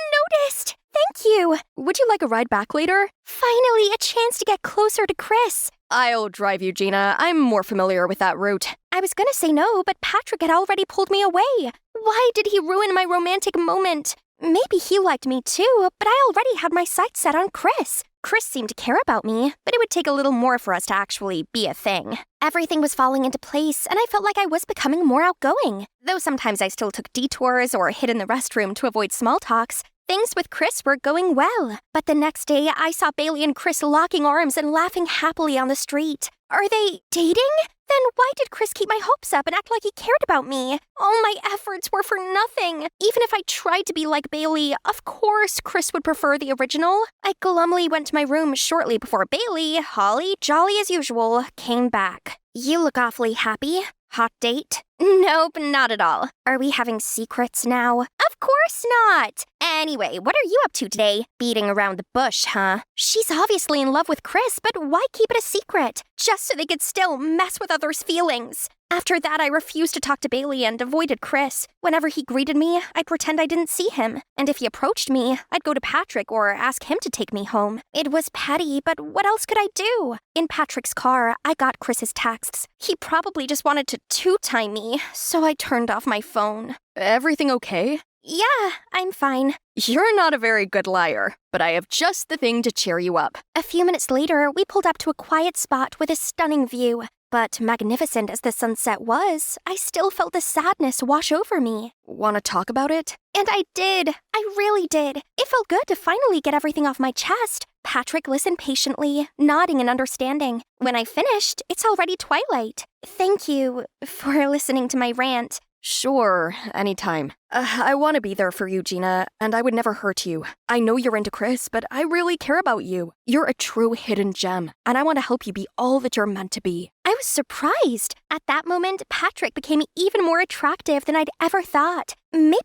[SPEAKER 1] noticed! Thank you! Would you like a ride back later? Finally, a chance to get closer to Chris. I'll drive you, Gina. I'm more familiar with that route. I was gonna say no, but Patrick had already pulled me away. Why did he ruin my romantic moment? Maybe he liked me too, but I already had my sights set on Chris. Chris seemed to care about me, but it would take a little more for us to actually be a thing. Everything was falling into place, and I felt like I was becoming more outgoing. Though sometimes I still took detours or hid in the restroom to avoid small talks, things with Chris were going well. But the next day, I saw Bailey and Chris locking arms and laughing happily on the street. Are they dating? Then why did Chris keep my hopes up and act like he cared about me? All my efforts were for nothing. Even if I tried to be like Bailey, of course Chris would prefer the original. I glumly went to my room shortly before Bailey, holly jolly as usual, came back. You look awfully happy. Hot date? Nope, not at all. Are we having secrets now? Of course not! Anyway, what are you up to today? Beating around the bush, huh? She's obviously in love with Chris, but why keep it a secret? Just so they could still mess with others' feelings. After that, I refused to talk to Bailey and avoided Chris. Whenever he greeted me, I'd pretend I didn't see him. And if he approached me, I'd go to Patrick or ask him to take me home. It was petty, but what else could I do? In Patrick's car, I got Chris's texts. He probably just wanted to two-time me, so I turned off my phone. Everything okay? Yeah, I'm fine. You're not a very good liar, but I have just the thing to cheer you up. A few minutes later, we pulled up to a quiet spot with a stunning view. But magnificent as the sunset was, I still felt the sadness wash over me. Want to talk about it? And I did. I really did. It felt good to finally get everything off my chest. Patrick listened patiently, nodding in understanding. When I finished, it's already twilight. Thank you for listening to my rant. Sure, anytime. I want to be there for you, Gina, and I would never hurt you. I know you're into Chris, but I really care about you. You're a true hidden gem, and I want to help you be all that you're meant to be. I was surprised. At that moment, Patrick became even more attractive than I'd ever thought. Maybe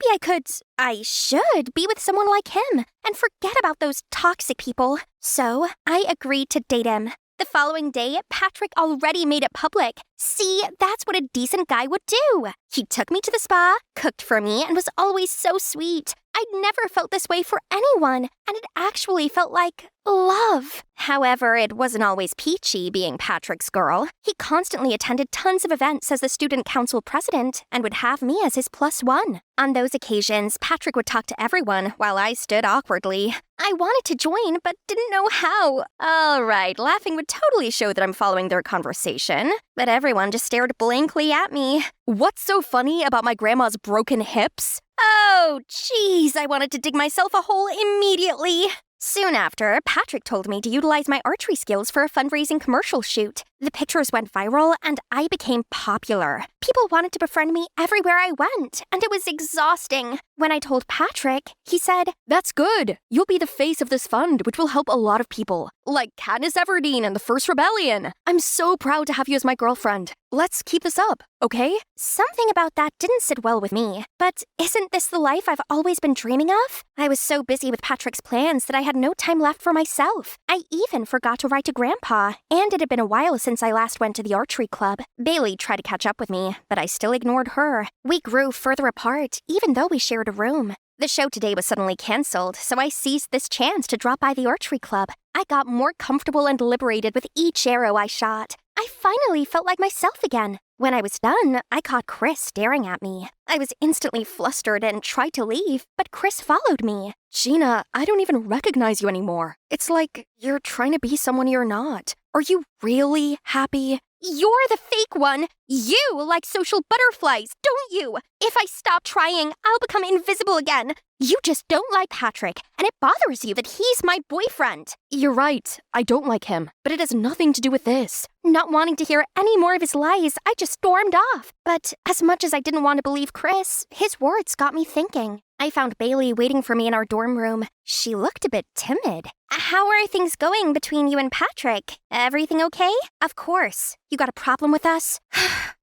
[SPEAKER 1] I should be with someone like him and forget about those toxic people. So, I agreed to date him. The following day, Patrick already made it public. See, that's what a decent guy would do. He took me to the spa, cooked for me, and was always so sweet. I'd never felt this way for anyone, and it actually felt like love. However, it wasn't always peachy being Patrick's girl. He constantly attended tons of events as the student council president and would have me as his +1. On those occasions, Patrick would talk to everyone while I stood awkwardly. I wanted to join, but didn't know how. All right, laughing would totally show that I'm following their conversation, but everyone just stared blankly at me. What's so funny about my grandma's broken hips? Oh, geez, I wanted to dig myself a hole immediately. Soon after, Patrick told me to utilize my archery skills for a fundraising commercial shoot. The pictures went viral, and I became popular. People wanted to befriend me everywhere I went, and it was exhausting. When I told Patrick, he said, "That's good. You'll be the face of this fund, which will help a lot of people, like Katniss Everdeen and the First Rebellion. I'm so proud to have you as my girlfriend. Let's keep this up, okay?" Something about that didn't sit well with me. But isn't this the life I've always been dreaming of? I was so busy with Patrick's plans that I had no time left for myself. I even forgot to write to Grandpa, and it had been a while since I last went to the archery club. Bailey tried to catch up with me, but I still ignored her. We grew further apart, even though we shared a room. The show today was suddenly cancelled, so I seized this chance to drop by the archery club. I got more comfortable and liberated with each arrow I shot. I finally felt like myself again. When I was done, I caught Chris staring at me. I was instantly flustered and tried to leave, but Chris followed me. Gina, I don't even recognize you anymore. It's like you're trying to be someone you're not. Are you really happy? You're the fake one. You like social butterflies, don't you? If I stop trying, I'll become invisible again. You just don't like Patrick, and it bothers you that he's my boyfriend. You're right, I don't like him, but it has nothing to do with this. Not wanting to hear any more of his lies, I just stormed off. But as much as I didn't want to believe Chris, his words got me thinking. I found Bailey waiting for me in our dorm room. She looked a bit timid. How are things going between you and Patrick? Everything okay? Of course. You got a problem with us?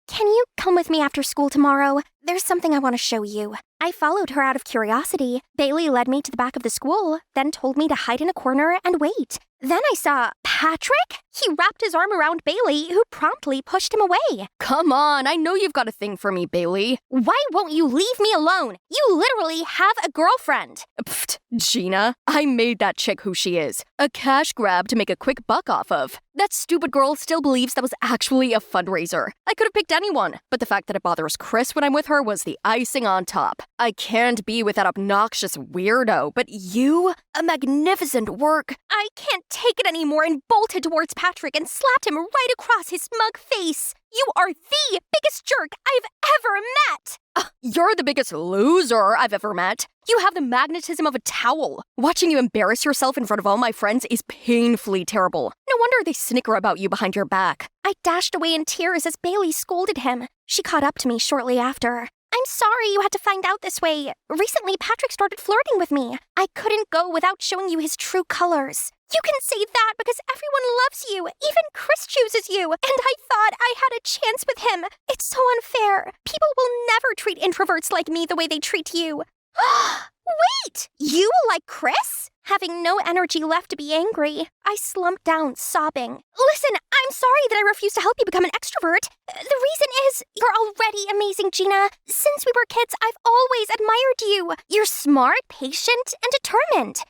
[SPEAKER 1] Can you come with me after school tomorrow? There's something I want to show you. I followed her out of curiosity. Bailey led me to the back of the school, then told me to hide in a corner and wait. Then I saw Patrick? He wrapped his arm around Bailey, who promptly pushed him away. Come on, I know you've got a thing for me, Bailey. Why won't you leave me alone? You literally have a girlfriend. Pfft, Gina, I made that chick who she is. A cash grab to make a quick buck off of. That stupid girl still believes that was actually a fundraiser. I could have picked anyone, but the fact that it bothers Chris when I'm with her was the icing on top. I can't be with that obnoxious weirdo, but you? A magnificent work. I can't take it anymore and bolted towards Patrick and slapped him right across his smug face. You are the biggest jerk I've ever met! You're the biggest loser I've ever met. You have the magnetism of a towel. Watching you embarrass yourself in front of all my friends is painfully terrible. No wonder they snicker about you behind your back. I dashed away in tears as Bailey scolded him. She caught up to me shortly after. I'm sorry you had to find out this way. Recently, Patrick started flirting with me. I couldn't go without showing you his true colors. You can say that because everyone loves you. Even Chris chooses you. And I thought I had a chance with him. It's so unfair. People will never treat introverts like me the way they treat you. Wait! You like Chris? Having no energy left to be angry, I slumped down, sobbing. Listen, I'm sorry that I refused to help you become an extrovert. The reason is, you're already amazing, Gina. Since we were kids, I've always admired you. You're smart, patient, and determined.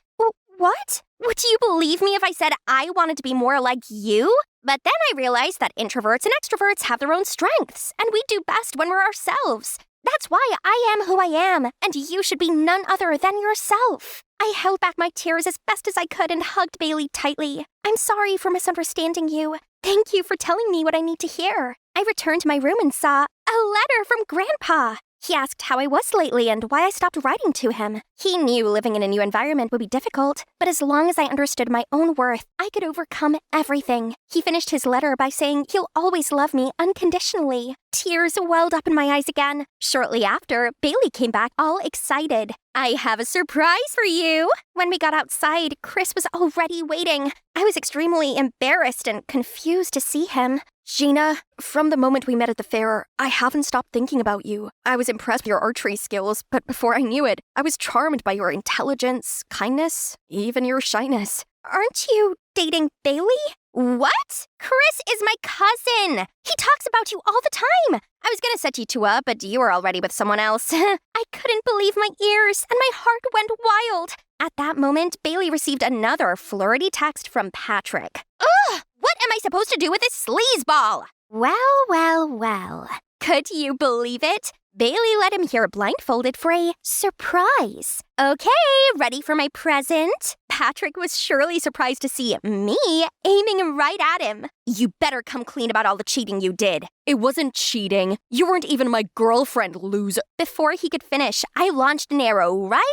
[SPEAKER 1] What? Would you believe me if I said I wanted to be more like you? But then I realized that introverts and extroverts have their own strengths, and we do best when we're ourselves. That's why I am who I am, and you should be none other than yourself. I held back my tears as best as I could and hugged Bailey tightly. I'm sorry for misunderstanding you. Thank you for telling me what I need to hear. I returned to my room and saw a letter from Grandpa. He asked how I was lately and why I stopped writing to him. He knew living in a new environment would be difficult, but as long as I understood my own worth, I could overcome everything. He finished his letter by saying he'll always love me unconditionally. Tears welled up in my eyes again. Shortly after, Bailey came back all excited. I have a surprise for you. When we got outside, Chris was already waiting. I was extremely embarrassed and confused to see him. Gina, from the moment we met at the fair, I haven't stopped thinking about you. I was impressed with your archery skills, but before I knew it, I was charmed by your intelligence, kindness, even your shyness. Aren't you dating Bailey? What? Chris is my cousin. He talks about you all the time. I was gonna set you two up, but you were already with someone else. I couldn't believe my ears, and my heart went wild. At that moment, Bailey received another flirty text from Patrick. Ugh! What am I supposed to do with this sleazeball? Well. Could you believe it? Bailey let him hear blindfolded for a surprise. Okay, ready for my present? Patrick was surely surprised to see me aiming right at him. You better come clean about all the cheating you did. It wasn't cheating. You weren't even my girlfriend, loser. Before he could finish, I launched an arrow right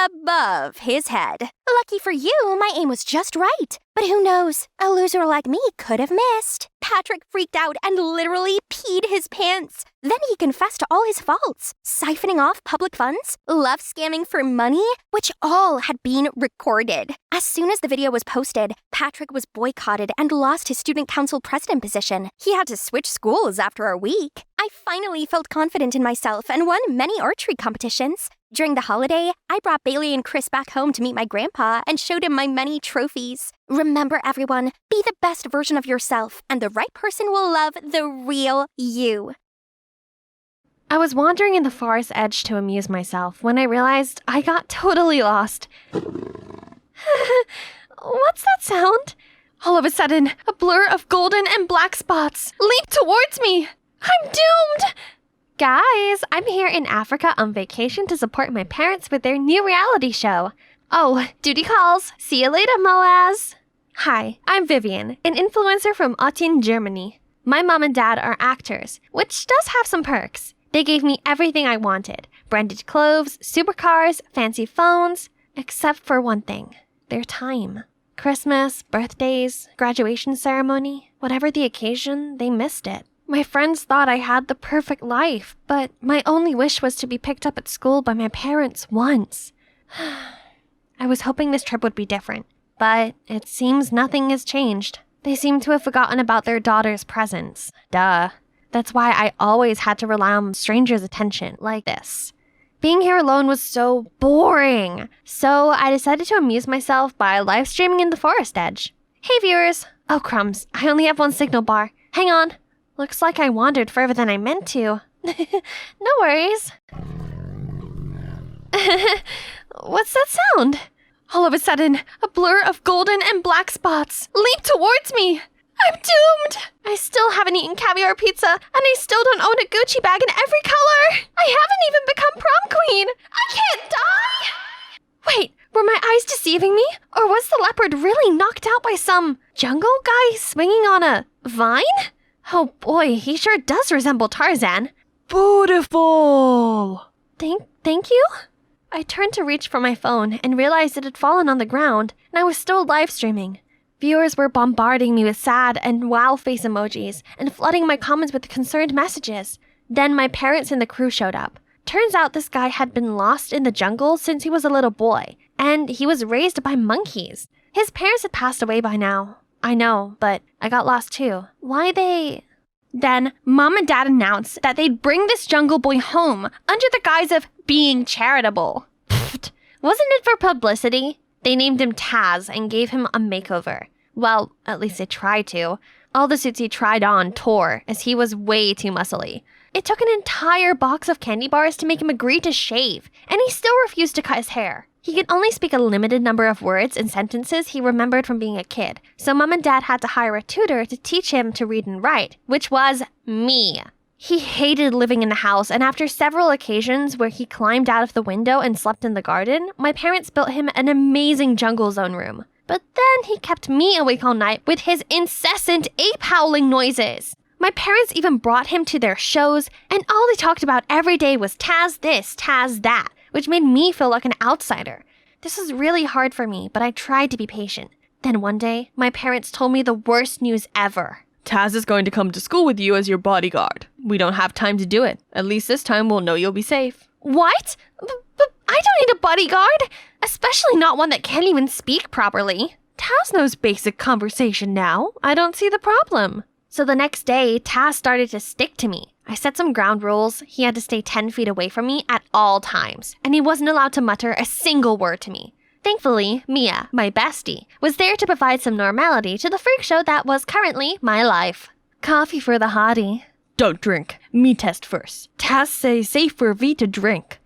[SPEAKER 1] above his head. Lucky for you, my aim was just right. But who knows? A loser like me could have missed. Patrick freaked out and literally peed his pants. Then he confessed to all his faults. Siphoning off public funds, love scamming for money, which all had been recorded. As soon as the video was posted, Patrick was boycotted and lost his student council president position. He had to switch schools after a week. I finally felt confident in myself and won many archery competitions. During the holiday, I brought Bailey and Chris back home to meet my grandpa and showed him my many trophies. Remember, everyone, be the best version of yourself, and the right person will love the real you.
[SPEAKER 2] I was wandering in the forest edge to amuse myself when I realized I got totally lost. What's that sound? All of a sudden, a blur of golden and black spots leaped towards me. I'm doomed! Guys, I'm here in Africa on vacation to support my parents with their new reality show. Oh, duty calls. See you later, Moaz. Hi, I'm Vivian, an influencer from Aachen, Germany. My mom and dad are actors, which does have some perks. They gave me everything I wanted. Branded clothes, supercars, fancy phones. Except for one thing. Their time. Christmas, birthdays, graduation ceremony. Whatever the occasion, they missed it. My friends thought I had the perfect life, but my only wish was to be picked up at school by my parents once. I was hoping this trip would be different, but it seems nothing has changed. They seem to have forgotten about their daughter's presence. Duh. That's why I always had to rely on strangers' attention like this. Being here alone was so boring. So I decided to amuse myself by live streaming in the forest edge.
[SPEAKER 1] Hey viewers! Oh crumbs, I only have one signal bar. Hang on. Looks like I wandered further than I meant to. No worries. What's that sound? All of a sudden, a blur of golden and black spots leap towards me. I'm doomed! I still haven't eaten caviar pizza, and I still don't own a Gucci bag in every color! I haven't even become prom queen! I can't die! Wait, were my eyes deceiving me? Or was the leopard really knocked out by some jungle guy swinging on a vine? Oh boy, he sure does resemble Tarzan.
[SPEAKER 2] Beautiful!
[SPEAKER 1] Thank you? I turned to reach for my phone and realized it had fallen on the ground, and I was still live streaming. Viewers were bombarding me with sad and wow face emojis and flooding my comments with concerned messages. Then my parents and the crew showed up. Turns out this guy had been lost in the jungle since he was a little boy, and he was raised by monkeys. His parents had passed away by now. I know, but I got lost too. Why they... Then, Mom and Dad announced that they'd bring this jungle boy home under the guise of being charitable. Pfft, wasn't it for publicity? They named him Taz and gave him a makeover. Well, at least they tried to. All the suits he tried on tore, as he was way too muscly. It took an entire box of candy bars to make him agree to shave, and he still refused to cut his hair. He could only speak a limited number of words and sentences he remembered from being a kid, so Mom and Dad had to hire a tutor to teach him to read and write, which was me. He hated living in the house, and after several occasions where he climbed out of the window and slept in the garden, my parents built him an amazing jungle zone room. But then he kept me awake all night with his incessant ape howling noises. My parents even brought him to their shows, and all they talked about every day was Taz this, Taz that, which made me feel like an outsider. This was really hard for me, but I tried to be patient. Then one day, my parents told me the worst news ever.
[SPEAKER 2] Taz is going to come to school with you as your bodyguard. We don't have time to do it. At least this time we'll know you'll be safe.
[SPEAKER 1] What? But I don't need a bodyguard, especially not one that can't even speak properly.
[SPEAKER 2] Taz knows basic conversation now. I don't see the problem.
[SPEAKER 1] So the next day, Taz started to stick to me. I set some ground rules. He had to stay 10 feet away from me at all times, and he wasn't allowed to mutter a single word to me. Thankfully, Mia, my bestie, was there to provide some normality to the freak show that was currently my life. Coffee for the hottie.
[SPEAKER 2] Don't drink. Me test first. Taz say safe for V to drink.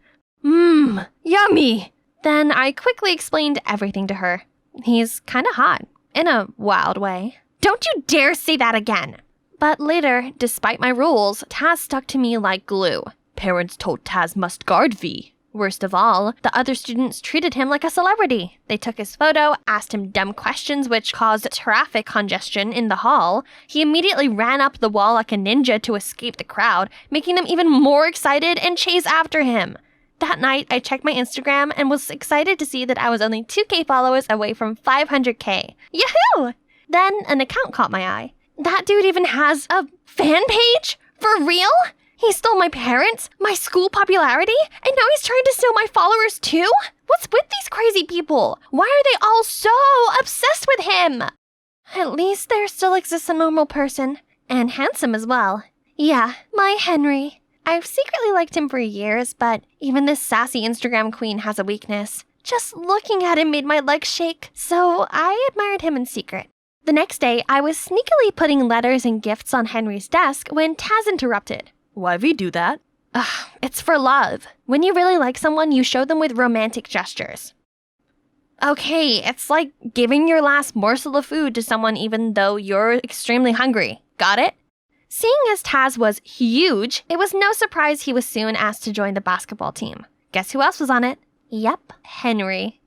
[SPEAKER 1] Yummy! Then I quickly explained everything to her. He's kinda hot, in a wild way. Don't you dare say that again! But later, despite my rules, Taz stuck to me like glue.
[SPEAKER 2] Parents told Taz must guard V.
[SPEAKER 1] Worst of all, the other students treated him like a celebrity. They took his photo, asked him dumb questions which caused traffic congestion in the hall. He immediately ran up the wall like a ninja to escape the crowd, making them even more excited and chase after him. That night, I checked my Instagram and was excited to see that I was only 2K followers away from 500K. Yahoo! Then an account caught my eye. That dude even has a fan page? For real? He stole my parents, my school popularity, and now he's trying to steal my followers too? What's with these crazy people? Why are they all so obsessed with him? At least there still exists a normal person. And handsome as well. Yeah, my Henry. I've secretly liked him for years, but even this sassy Instagram queen has a weakness. Just looking at him made my legs shake, so I admired him in secret. The next day, I was sneakily putting letters and gifts on Henry's desk when Taz interrupted.
[SPEAKER 2] Why we do that?
[SPEAKER 1] It's for love. When you really like someone, you show them with romantic gestures. Okay, it's like giving your last morsel of food to someone even though you're extremely hungry. Got it? Seeing as Taz was huge, it was no surprise he was soon asked to join the basketball team. Guess who else was on it? Yep, Henry.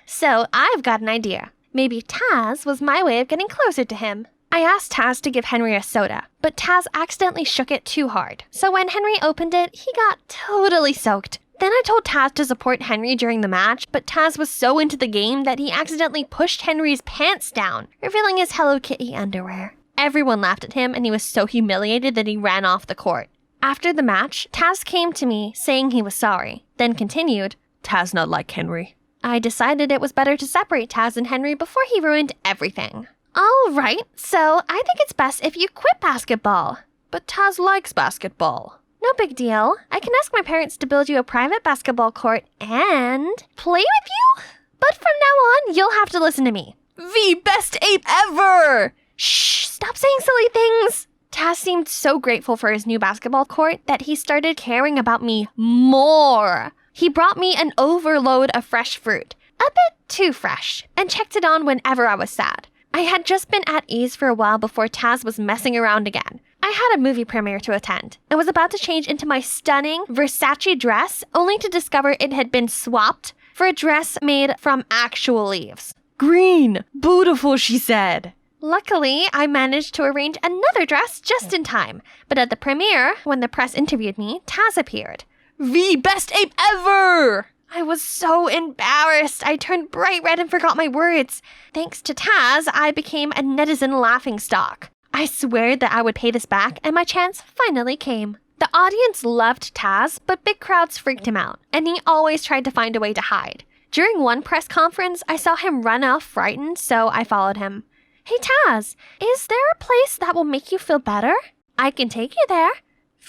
[SPEAKER 1] So I've got an idea. Maybe Taz was my way of getting closer to him. I asked Taz to give Henry a soda, but Taz accidentally shook it too hard. So when Henry opened it, he got totally soaked. Then I told Taz to support Henry during the match, but Taz was so into the game that he accidentally pushed Henry's pants down, revealing his Hello Kitty underwear. Everyone laughed at him, and he was so humiliated that he ran off the court. After the match, Taz came to me saying he was sorry, then continued,
[SPEAKER 2] Taz not like Henry.
[SPEAKER 1] I decided it was better to separate Taz and Henry before he ruined everything. All right, so I think it's best if you quit basketball.
[SPEAKER 2] But Taz likes basketball.
[SPEAKER 1] No big deal. I can ask my parents to build you a private basketball court and play with you. But from now on, you'll have to listen to me. The best ape ever! Shh, stop saying silly things. Taz seemed so grateful for his new basketball court that he started caring about me more. He brought me an overload of fresh fruit, a bit too fresh, and checked it on whenever I was sad. I had just been at ease for a while before Taz was messing around again. I had a movie premiere to attend and was about to change into my stunning Versace dress, only to discover it had been swapped for a dress made from actual leaves.
[SPEAKER 2] Green! Beautiful, she said.
[SPEAKER 1] Luckily, I managed to arrange another dress just in time, but at the premiere, when the press interviewed me, Taz appeared.
[SPEAKER 2] The best ape ever!
[SPEAKER 1] I was so embarrassed. I turned bright red and forgot my words. Thanks to Taz, I became a netizen laughingstock. I swear that I would pay this back, and my chance finally came. The audience loved Taz, but big crowds freaked him out, and he always tried to find a way to hide. During one press conference, I saw him run off frightened, so I followed him. Hey Taz, is there a place that will make you feel better? I can take you there.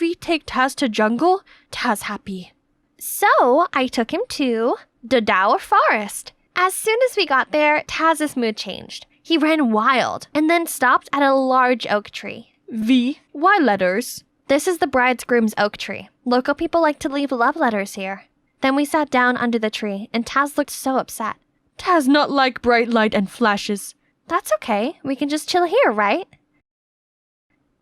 [SPEAKER 2] We take Taz to jungle, Taz happy.
[SPEAKER 1] So I took him to the Dower Forest. As soon as we got there, Taz's mood changed. He ran wild and then stopped at a large oak tree.
[SPEAKER 2] Why letters?
[SPEAKER 1] This is the bridegroom's oak tree. Local people like to leave love letters here. Then we sat down under the tree, and Taz looked so upset.
[SPEAKER 2] Taz not like bright light and flashes.
[SPEAKER 1] That's okay. We can just chill here, right?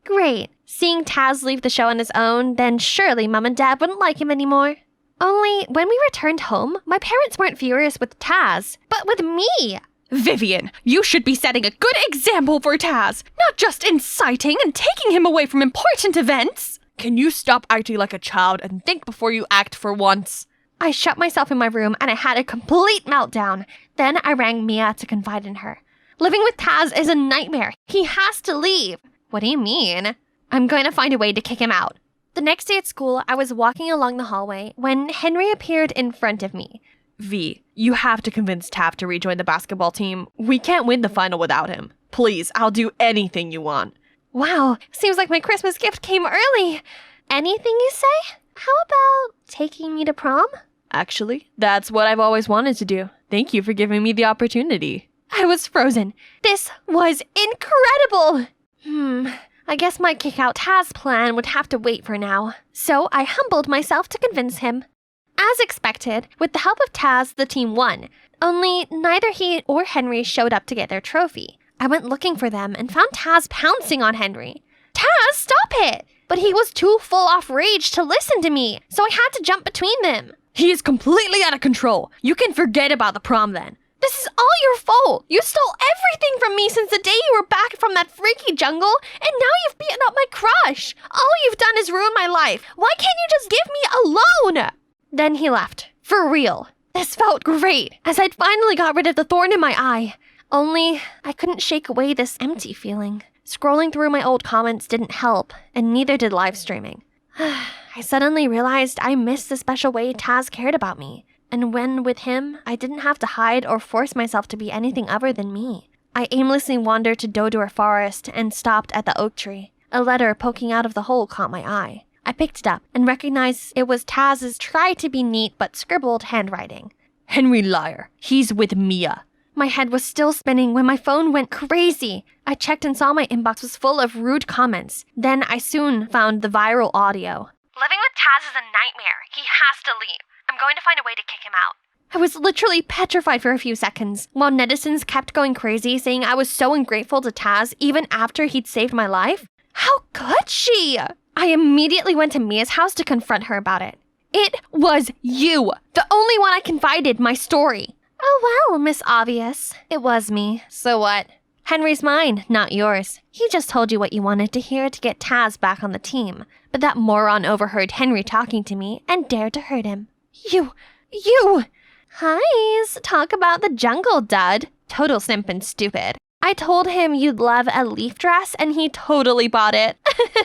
[SPEAKER 1] Great. Seeing Taz leave the show on his own, then surely Mom and Dad wouldn't like him anymore. Only, when we returned home, my parents weren't furious with Taz, but with me.
[SPEAKER 2] Vivian, you should be setting a good example for Taz, not just inciting and taking him away from important events. Can you stop acting like a child and think before you act for once?
[SPEAKER 1] I shut myself in my room and I had a complete meltdown. Then I rang Mia to confide in her. Living with Taz is a nightmare. He has to leave. What do you mean? I'm going to find a way to kick him out. The next day at school, I was walking along the hallway when Henry appeared in front of me.
[SPEAKER 2] V, you have to convince Taft to rejoin the basketball team. We can't win the final without him. Please, I'll do anything you want.
[SPEAKER 1] Wow, seems like my Christmas gift came early. Anything you say? How about taking me to prom?
[SPEAKER 2] Actually, that's what I've always wanted to do. Thank you for giving me the opportunity.
[SPEAKER 1] I was frozen. This was incredible! I guess my kick-out Taz plan would have to wait for now. So I humbled myself to convince him. As expected, with the help of Taz, the team won. Only neither he or Henry showed up to get their trophy. I went looking for them and found Taz pouncing on Henry. Taz, stop it! But he was too full off rage to listen to me, so I had to jump between them.
[SPEAKER 2] He is completely out of control. You can forget about the prom then.
[SPEAKER 1] This is all your fault. You stole everything from me since the day you were back from that freaky jungle, and now you've beaten up my crush. All you've done is ruin my life. Why can't you just give me alone? Then he left. For real. This felt great, as I'd finally got rid of the thorn in my eye. Only, I couldn't shake away this empty feeling. Scrolling through my old comments didn't help, and neither did live streaming. I suddenly realized I missed the special way Taz cared about me. And when with him, I didn't have to hide or force myself to be anything other than me. I aimlessly wandered to Dodoor Forest and stopped at the oak tree. A letter poking out of the hole caught my eye. I picked it up and recognized it was Taz's try-to-be-neat but scribbled handwriting.
[SPEAKER 2] Henry liar. He's with Mia.
[SPEAKER 1] My head was still spinning when my phone went crazy. I checked and saw my inbox was full of rude comments. Then I soon found the viral audio. Living with Taz is a nightmare. He has to leave. I'm going to find a way to kick him out. I was literally petrified for a few seconds, while netizens kept going crazy, saying I was so ungrateful to Taz even after he'd saved my life. How could she? I immediately went to Mia's house to confront her about it. It was you, the only one I confided my story. Oh well, Miss Obvious. It was me, so what? Henry's mine, not yours. He just told you what you wanted to hear to get Taz back on the team. But that moron overheard Henry talking to me and dared to hurt him. You! Hi's, talk about the jungle, dud. Total simp and stupid. I told him you'd love a leaf dress and he totally bought it.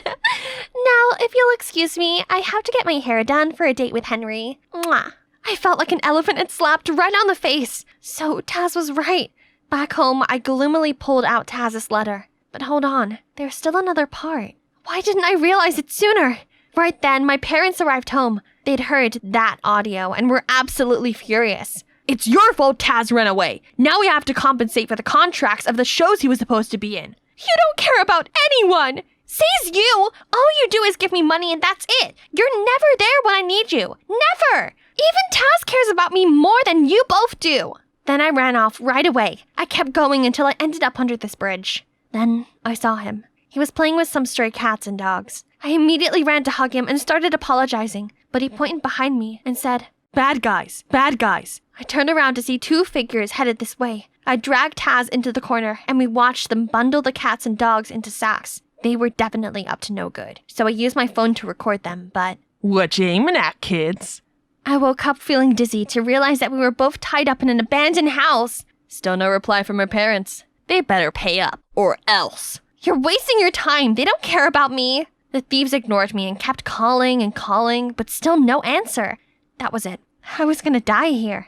[SPEAKER 1] Now, if you'll excuse me, I have to get my hair done for a date with Henry. Mwah. I felt like an elephant had slapped right on the face. So Taz was right. Back home, I gloomily pulled out Taz's letter. But hold on, there's still another part. Why didn't I realize it sooner? Right then, my parents arrived home. They'd heard that audio and were absolutely furious. It's your fault Taz ran away. Now we have to compensate for the contracts of the shows he was supposed to be in. You don't care about anyone. Says you. All you do is give me money and that's it. You're never there when I need you. Never. Even Taz cares about me more than you both do. Then I ran off right away. I kept going until I ended up under this bridge. Then I saw him. He was playing with some stray cats and dogs. I immediately ran to hug him and started apologizing, but he pointed behind me and said, "Bad guys, bad guys." I turned around to see two figures headed this way. I dragged Taz into the corner and we watched them bundle the cats and dogs into sacks. They were definitely up to no good, so I used my phone to record them, but...
[SPEAKER 7] What you aiming at, kids?
[SPEAKER 1] I woke up feeling dizzy to realize that we were both tied up in an abandoned house. Still no reply from her parents. They better pay up, or else. You're wasting your time. They don't care about me. The thieves ignored me and kept calling and calling, but still no answer. That was it. I was gonna die here.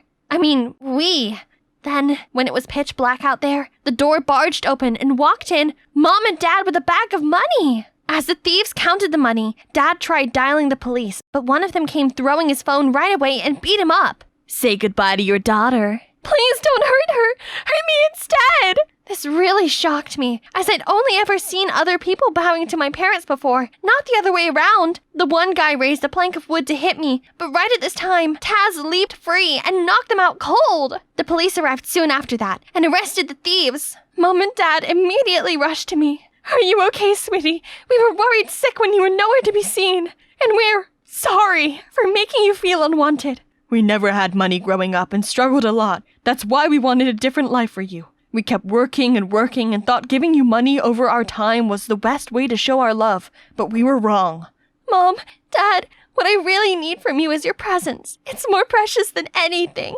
[SPEAKER 1] We. Then, when it was pitch black out there, the door barged open and walked in Mom and Dad with a bag of money. As the thieves counted the money, Dad tried dialing the police, but one of them came throwing his phone right away and beat him up.
[SPEAKER 2] Say goodbye to your daughter.
[SPEAKER 1] Please don't hurt her. Hurt me instead. This really shocked me, as I'd only ever seen other people bowing to my parents before, not the other way around. The one guy raised a plank of wood to hit me, but right at this time, Taz leaped free and knocked them out cold. The police arrived soon after that and arrested the thieves. Mom and Dad immediately rushed to me. Are you okay, sweetie? We were worried sick when you were nowhere to be seen, and we're sorry for making you feel unwanted.
[SPEAKER 7] We never had money growing up and struggled a lot. That's why we wanted a different life for you. We kept working and thought giving you money over our time was the best way to show our love, but we were wrong.
[SPEAKER 1] Mom, Dad, what I really need from you is your presence. It's more precious than anything.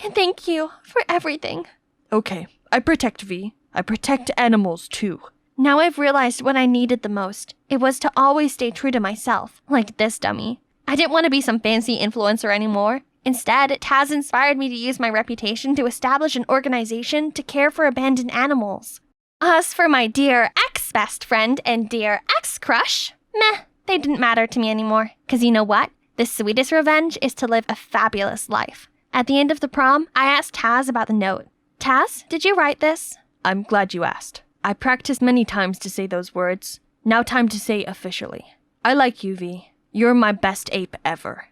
[SPEAKER 1] And thank you for everything.
[SPEAKER 7] Okay, I protect V. I protect animals too.
[SPEAKER 1] Now I've realized what I needed the most. It was to always stay true to myself, like this dummy. I didn't want to be some fancy influencer anymore. Instead, Taz inspired me to use my reputation to establish an organization to care for abandoned animals. As for my dear ex-best friend and dear ex-crush, meh, they didn't matter to me anymore. 'Cause you know what? The sweetest revenge is to live a fabulous life. At the end of the prom, I asked Taz about the note. Taz, did you write this?
[SPEAKER 7] I'm glad you asked. I practiced many times to say those words. Now time to say officially. I like you, V. You're my best ape ever.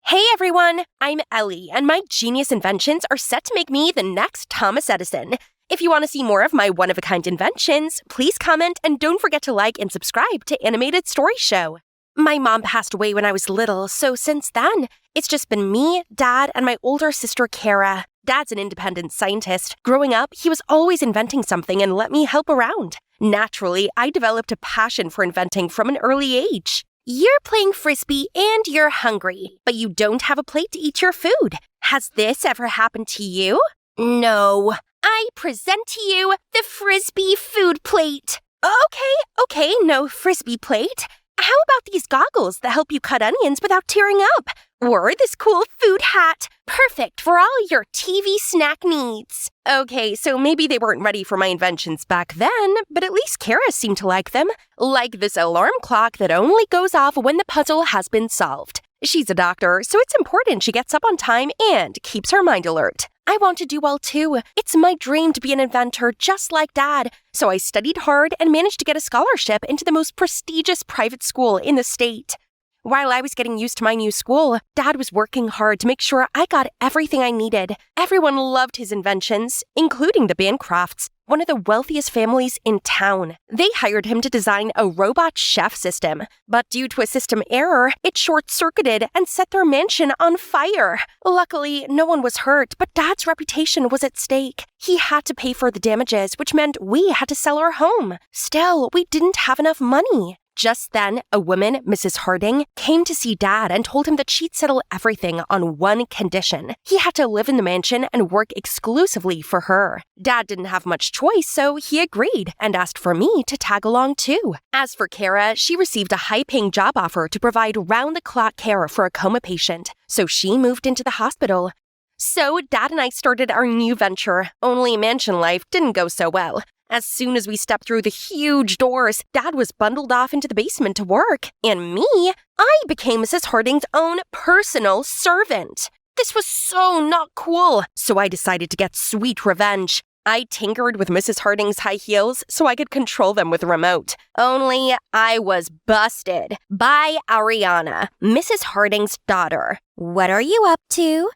[SPEAKER 8] Hey everyone, I'm Ellie, and my genius inventions are set to make me the next Thomas Edison. If you want to see more of my one-of-a-kind inventions, please comment and don't forget to like and subscribe to Animated Story Show. My mom passed away when I was little, so since then, it's just been me, Dad, and my older sister Kara. Dad's an independent scientist. Growing up, he was always inventing something and let me help around. Naturally, I developed a passion for inventing from an early age. You're playing Frisbee and you're hungry, but you don't have a plate to eat your food. Has this ever happened to you? No. I present to you the Frisbee food plate. Okay, no Frisbee plate. How about these goggles that help you cut onions without tearing up? Or this cool food hat, perfect for all your TV snack needs. Okay, so maybe they weren't ready for my inventions back then, but at least Kara seemed to like them. Like this alarm clock that only goes off when the puzzle has been solved. She's a doctor, so it's important she gets up on time and keeps her mind alert. I want to do well too. It's my dream to be an inventor just like Dad. So I studied hard and managed to get a scholarship into the most prestigious private school in the state. While I was getting used to my new school, Dad was working hard to make sure I got everything I needed. Everyone loved his inventions, including the Bancrofts, one of the wealthiest families in town. They hired him to design a robot chef system, but due to a system error, it short-circuited and set their mansion on fire. Luckily, no one was hurt, but Dad's reputation was at stake. He had to pay for the damages, which meant we had to sell our home. Still, we didn't have enough money. Just then, a woman, Mrs. Harding, came to see Dad and told him that she'd settle everything on one condition. He had to live in the mansion and work exclusively for her. Dad didn't have much choice, so he agreed and asked for me to tag along too. As for Kara, she received a high-paying job offer to provide round-the-clock care for a coma patient, so she moved into the hospital. So Dad and I started our new venture, only mansion life didn't go so well. As soon as we stepped through the huge doors, Dad was bundled off into the basement to work. And me, I became Mrs. Harding's own personal servant. This was so not cool, so I decided to get sweet revenge. I tinkered with Mrs. Harding's high heels so I could control them with a remote. Only I was busted by Ariana, Mrs. Harding's daughter.
[SPEAKER 9] What are you up to?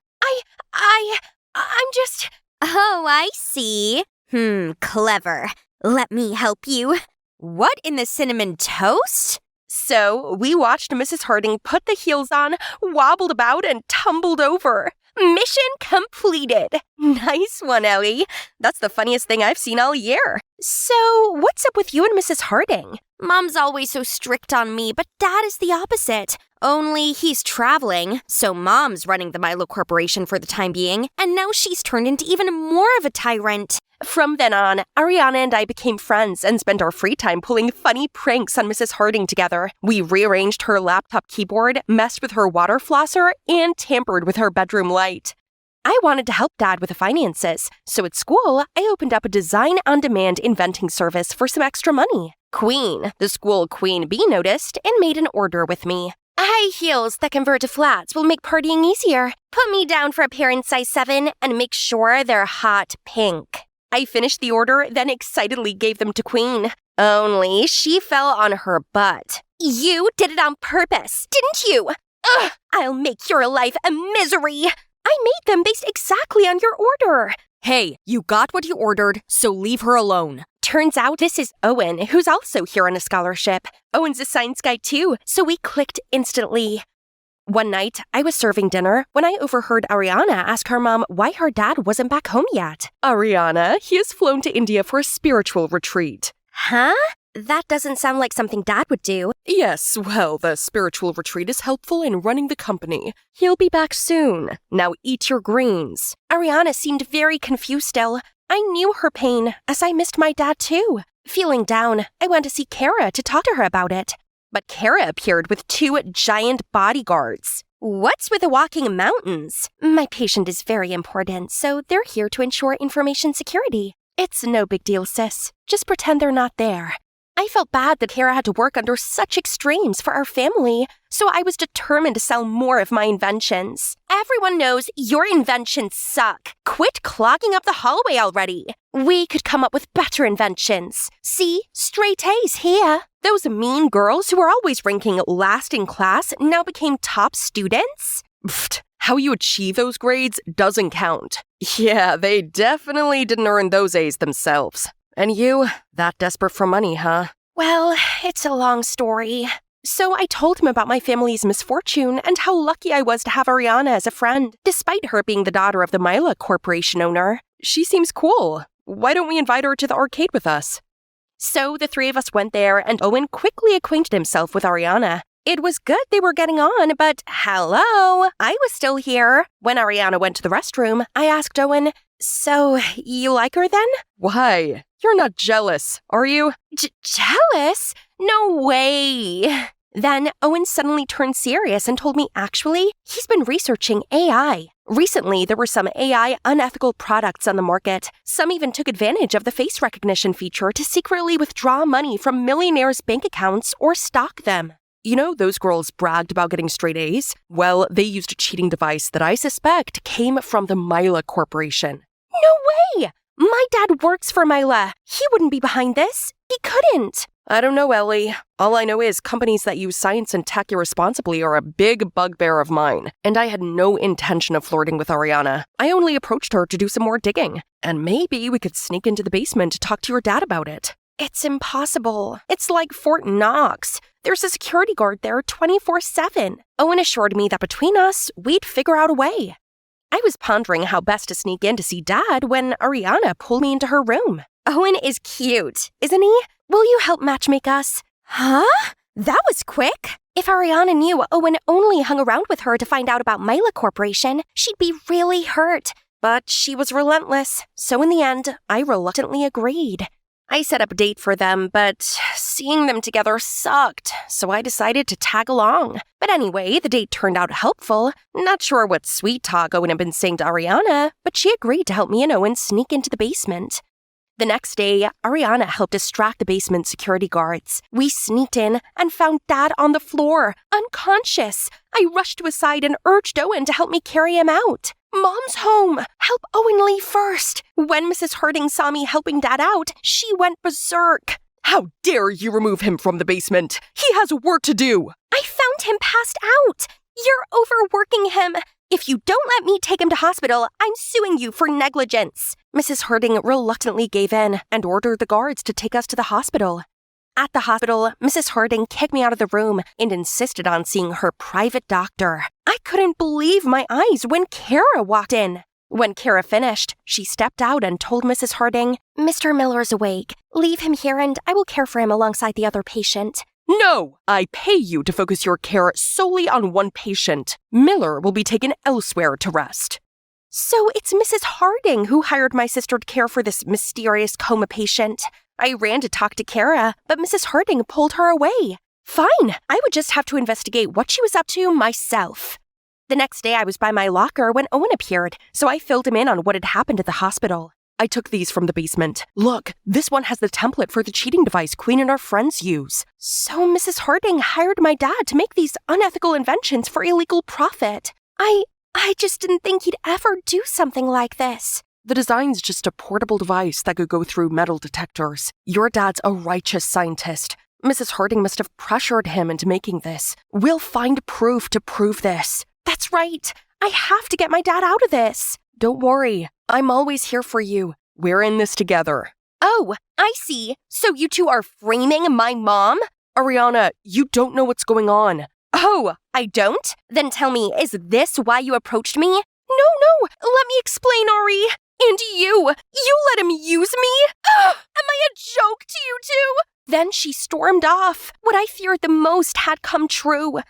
[SPEAKER 8] I'm just...
[SPEAKER 9] Oh, I see. Clever. Let me help you. What in the cinnamon toast?
[SPEAKER 8] So we watched Mrs. Harding put the heels on, wobbled about, and tumbled over. Mission completed. Nice one, Ellie. That's the funniest thing I've seen all year. So, what's up with you and Mrs. Harding?
[SPEAKER 9] Mom's always so strict on me, but Dad is the opposite. Only he's traveling, so Mom's running the Milo Corporation for the time being, and now she's turned into even more of a tyrant.
[SPEAKER 8] From then on, Ariana and I became friends and spent our free time pulling funny pranks on Mrs. Harding together. We rearranged her laptop keyboard, messed with her water flosser, and tampered with her bedroom light. I wanted to help Dad with the finances, so at school, I opened up a design-on-demand inventing service for some extra money. Queen, the school queen bee, noticed and made an order with me. High heels that convert to flats will make partying easier. Put me down for a pair in size 7 and make sure they're hot pink. I finished the order, then excitedly gave them to Queen. Only she fell on her butt. You did it on purpose, didn't you? Ugh, I'll make your life a misery. I made them based exactly on your order.
[SPEAKER 9] Hey, you got what you ordered, so leave her alone.
[SPEAKER 8] Turns out this is Owen, who's also here on a scholarship. Owen's a science guy too, so we clicked instantly. One night, I was serving dinner when I overheard Ariana ask her mom why her dad wasn't back home yet. Ariana, he has flown to India for a spiritual retreat.
[SPEAKER 9] Huh? That doesn't sound like something Dad would do.
[SPEAKER 8] Yes, well, the spiritual retreat is helpful in running the company. He'll be back soon. Now eat your greens. Ariana seemed very confused still. I knew her pain, as I missed my dad too. Feeling down, I went to see Kara to talk to her about it. But Kara appeared with 2 giant bodyguards. What's with the walking mountains? My patient is very important, so they're here to ensure information security. It's no big deal, sis. Just pretend they're not there. I felt bad that Kara had to work under such extremes for our family, so I was determined to sell more of my inventions. Everyone knows your inventions suck. Quit clogging up the hallway already. We could come up with better inventions. See, straight A's here. Those mean girls who were always ranking last in class now became top students? Pfft, how you achieve those grades doesn't count. Yeah, they definitely didn't earn those A's themselves. And you, that desperate for money, huh? Well, it's a long story. So I told him about my family's misfortune and how lucky I was to have Ariana as a friend, despite her being the daughter of the Milo Corporation owner. She seems cool. Why don't we invite her to the arcade with us? So the 3 of us went there, and Owen quickly acquainted himself with Ariana. It was good they were getting on, but hello, I was still here. When Ariana went to the restroom, I asked Owen, "So, you like her then?" "Why? You're not jealous, are you?" Jealous? No way. Then Owen suddenly turned serious and told me actually, he's been researching AI. Recently, there were some AI unethical products on the market. Some even took advantage of the face recognition feature to secretly withdraw money from millionaires' bank accounts or stock them. You know, those girls bragged about getting straight A's? Well, they used a cheating device that I suspect came from the Mila Corporation. No way! My dad works for Mila. He wouldn't be behind this. He couldn't. I don't know, Ellie. All I know is companies that use science and tech irresponsibly are a big bugbear of mine, and I had no intention of flirting with Ariana. I only approached her to do some more digging, and maybe we could sneak into the basement to talk to your dad about it. It's impossible. It's like Fort Knox. There's a security guard there 24/7. Owen assured me that between us, we'd figure out a way. I was pondering how best to sneak in to see Dad when Ariana pulled me into her room. Owen is cute, isn't he? Will you help matchmake us? Huh? That was quick. If Ariana knew Owen only hung around with her to find out about Mila Corporation, she'd be really hurt. But she was relentless, so in the end, I reluctantly agreed. I set up a date for them, but seeing them together sucked, so I decided to tag along. But anyway, the date turned out helpful. Not sure what sweet talk Owen had been saying to Ariana, but she agreed to help me and Owen sneak into the basement. The next day, Ariana helped distract the basement security guards. We sneaked in and found Dad on the floor, unconscious. I rushed to his side and urged Owen to help me carry him out. Mom's home! Help Owen leave first! When Mrs. Harding saw me helping Dad out, she went berserk.
[SPEAKER 10] How dare you remove him from the basement? He has work to do!
[SPEAKER 8] I found him passed out. You're overworking him. If you don't let me take him to hospital, I'm suing you for negligence. Mrs. Harding reluctantly gave in and ordered the guards to take us to the hospital. At the hospital, Mrs. Harding kicked me out of the room and insisted on seeing her private doctor. I couldn't believe my eyes when Kara walked in. When Kara finished, she stepped out and told Mrs. Harding, "Mr. Miller's awake. Leave him here and I will care for him alongside the other patient."
[SPEAKER 10] No! I pay you to focus your care solely on one patient. Miller will be taken elsewhere to rest.
[SPEAKER 8] So it's Mrs. Harding who hired my sister to care for this mysterious coma patient. I ran to talk to Kara, but Mrs. Harding pulled her away. Fine, I would just have to investigate what she was up to myself. The next day I was by my locker when Owen appeared, so I filled him in on what had happened at the hospital.
[SPEAKER 10] I took these from the basement. Look, this one has the template for the cheating device Queen and our friends use.
[SPEAKER 8] So Mrs. Harding hired my dad to make these unethical inventions for illegal profit. I just didn't think he'd ever do something like this.
[SPEAKER 10] The design's just a portable device that could go through metal detectors. Your dad's a righteous scientist. Mrs. Harding must have pressured him into making this. We'll find proof to prove this.
[SPEAKER 8] That's right. I have to get my dad out of this.
[SPEAKER 10] Don't worry. I'm always here for you. We're in this together.
[SPEAKER 8] Oh, I see. So you two are framing my mom?
[SPEAKER 10] Ariana, you don't know what's going on.
[SPEAKER 8] Oh, I don't? Then tell me, is this why you approached me? No, let me explain, Ari. And you let him use me? Ugh, am I a joke to you two? Then she stormed off. What I feared the most had come true.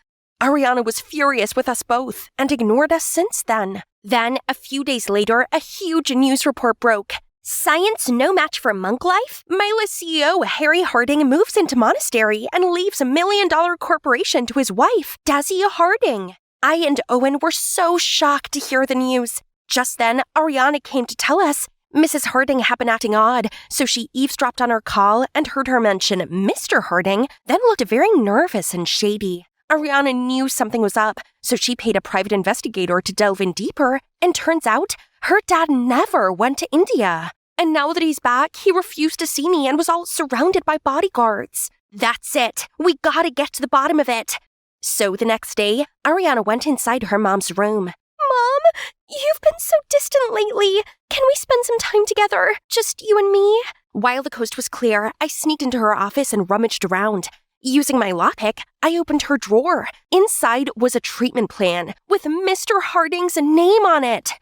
[SPEAKER 8] Ariana was furious with us both and ignored us since then. Then, a few days later, a huge news report broke. Science no match for monk life? Myla CEO Harry Harding moves into monastery and leaves $1 million corporation to his wife, Desi Harding. I and Owen were so shocked to hear the news. Just then, Ariana came to tell us Mrs. Harding had been acting odd, so she eavesdropped on our call and heard her mention Mr. Harding, then looked very nervous and shady. Ariana knew something was up, so she paid a private investigator to delve in deeper, and turns out her dad never went to India. And now that he's back, he refused to see me and was all surrounded by bodyguards. That's it. We gotta get to the bottom of it. So the next day, Ariana went inside her mom's room. Mom, you've been so distant lately. Can we spend some time together? Just you and me? While the coast was clear, I sneaked into her office and rummaged around. Using my lockpick, I opened her drawer. Inside was a treatment plan with Mr. Harding's name on it.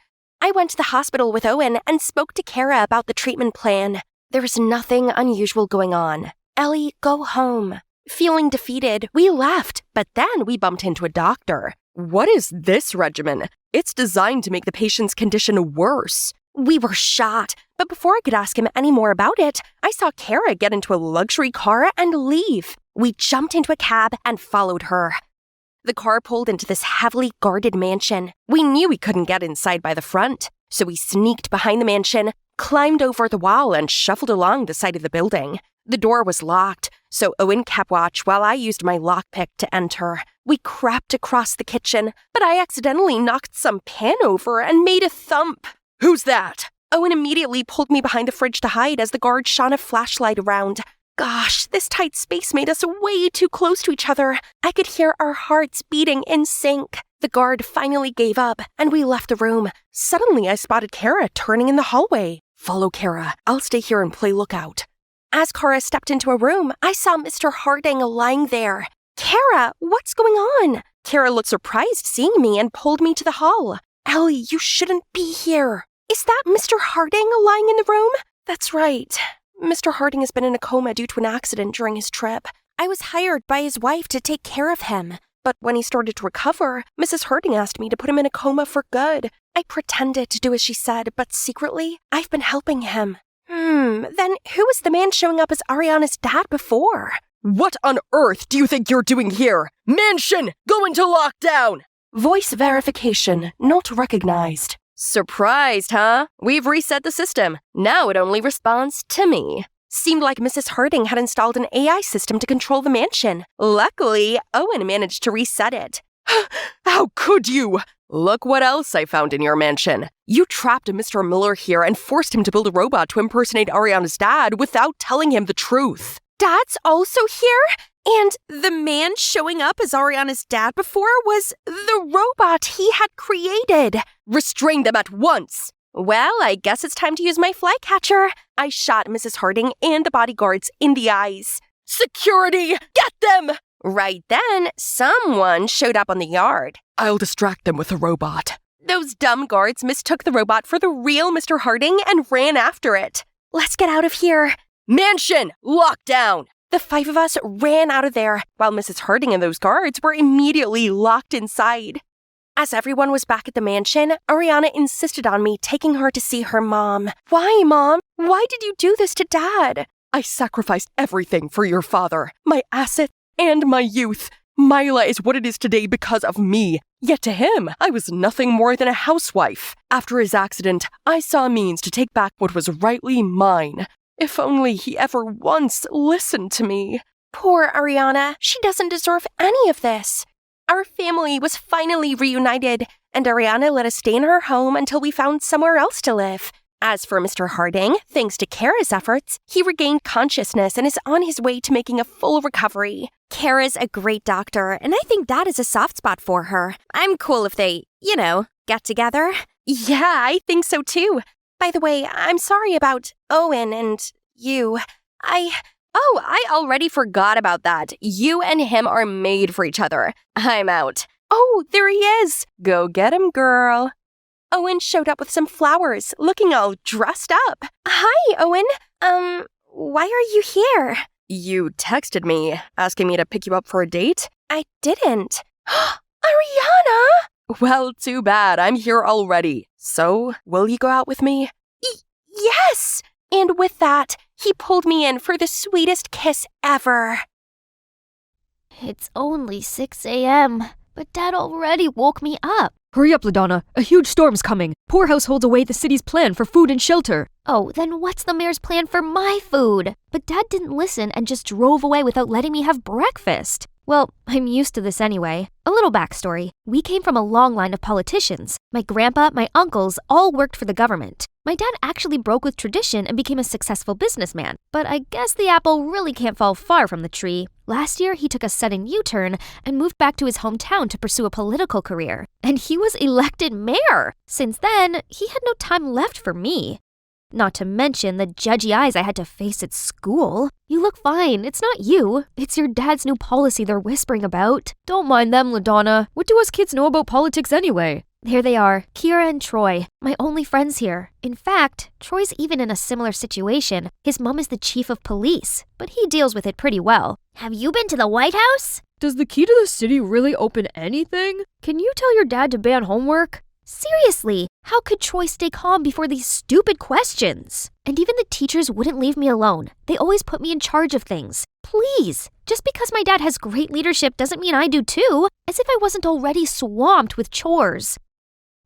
[SPEAKER 8] I went to the hospital with Owen and spoke to Kara about the treatment plan. There was nothing unusual going on. Ellie, go home. Feeling defeated, we left, but then we bumped into a doctor.
[SPEAKER 10] What is this regimen? It's designed to make the patient's condition worse.
[SPEAKER 8] We were shocked, but before I could ask him any more about it, I saw Kara get into a luxury car and leave. We jumped into a cab and followed her. The car pulled into this heavily guarded mansion. We knew we couldn't get inside by the front, so we sneaked behind the mansion, climbed over the wall, and shuffled along the side of the building. The door was locked, so Owen kept watch while I used my lockpick to enter. We crept across the kitchen, but I accidentally knocked some pan over and made a thump.
[SPEAKER 10] Who's that?
[SPEAKER 8] Owen immediately pulled me behind the fridge to hide as the guard shone a flashlight around. Gosh, this tight space made us way too close to each other. I could hear our hearts beating in sync. The guard finally gave up, and we left the room. Suddenly, I spotted Kara turning in the hallway.
[SPEAKER 10] Follow Kara. I'll stay here and play lookout.
[SPEAKER 8] As Kara stepped into a room, I saw Mr. Harding lying there. Kara, what's going on? Kara looked surprised seeing me and pulled me to the hall. Ellie, you shouldn't be here. Is that Mr. Harding lying in the room? That's right. Mr. Harding has been in a coma due to an accident during his trip. I was hired by his wife to take care of him. But when he started to recover, Mrs. Harding asked me to put him in a coma for good. I pretended to do as she said, but secretly, I've been helping him. Then who was the man showing up as Ariana's dad before?
[SPEAKER 10] What on earth do you think you're doing here? Mansion! Go into lockdown!
[SPEAKER 8] Voice verification not recognized. Surprised, huh? We've reset the system. Now it only responds to me. Seemed like Mrs. Harding had installed an AI system to control the mansion. Luckily, Owen managed to reset it. How could you? Look what else I found in your mansion. You trapped Mr. Miller here and forced him to build a robot to impersonate Ariana's dad without telling him the truth.
[SPEAKER 9] Dad's also here? And the man showing up as Ariana's dad before was the robot he had created.
[SPEAKER 8] Restrain them at once! Well, I guess it's time to use my flycatcher. I shot Mrs. Harding and the bodyguards in the eyes. Security! Get them! Right then, someone showed up on the yard.
[SPEAKER 10] I'll distract them with the robot.
[SPEAKER 8] Those dumb guards mistook the robot for the real Mr. Harding and ran after it. Let's get out of here. Mansion! Locked down! The 5 of us ran out of there, while Mrs. Harding and those guards were immediately locked inside. As everyone was back at the mansion, Ariana insisted on me taking her to see her mom. Why, Mom? Why did you do this to Dad?
[SPEAKER 10] I sacrificed everything for your father, my assets and my youth. Mila is what it is today because of me. Yet to him, I was nothing more than a housewife. After his accident, I saw a means to take back what was rightly mine. If only he ever once listened to me.
[SPEAKER 8] Poor Ariana. She doesn't deserve any of this. Our family was finally reunited, and Ariana let us stay in her home until we found somewhere else to live. As for Mr. Harding, thanks to Kara's efforts, he regained consciousness and is on his way to making a full recovery.
[SPEAKER 9] Kara's a great doctor, and I think Dad is a soft spot for her. I'm cool if they, get together.
[SPEAKER 8] Yeah, I think so too. By the way, I'm sorry about Owen and you. I already forgot about that. You and him are made for each other. I'm out. Oh, there he is. Go get him, girl. Owen showed up with some flowers, looking all dressed up. Hi, Owen. Why are you here? You texted me, asking me to pick you up for a date? I didn't. Ariana! Well, too bad. I'm here already. So, will you go out with me? Yes! And with that, he pulled me in for the sweetest kiss ever.
[SPEAKER 4] It's only 6 a.m., but Dad already woke me up.
[SPEAKER 11] Hurry up, LaDonna. A huge storm's coming. Poor households await the city's plan for food and shelter.
[SPEAKER 4] Oh, then what's the mayor's plan for my food? But Dad didn't listen and just drove away without letting me have breakfast. Well, I'm used to this anyway. A little backstory. We came from a long line of politicians. My grandpa, my uncles, all worked for the government. My dad actually broke with tradition and became a successful businessman. But I guess the apple really can't fall far from the tree. Last year, he took a sudden U-turn and moved back to his hometown to pursue a political career. And he was elected mayor. Since then, he had no time left for me. Not to mention the judgy eyes I had to face at school. You look fine. It's not you. It's your dad's new policy they're whispering about.
[SPEAKER 11] Don't mind them, LaDonna. What do us kids know about politics anyway?
[SPEAKER 4] Here they are, Kira and Troy, my only friends here. In fact, Troy's even in a similar situation. His mom is the chief of police, but he deals with it pretty well.
[SPEAKER 3] Have you been to the White House?
[SPEAKER 11] Does the key to the city really open anything? Can you tell your dad to ban homework?
[SPEAKER 4] Seriously, how could Troy stay calm before these stupid questions? And even the teachers wouldn't leave me alone. They always put me in charge of things. Please, just because my dad has great leadership doesn't mean I do too, as if I wasn't already swamped with chores.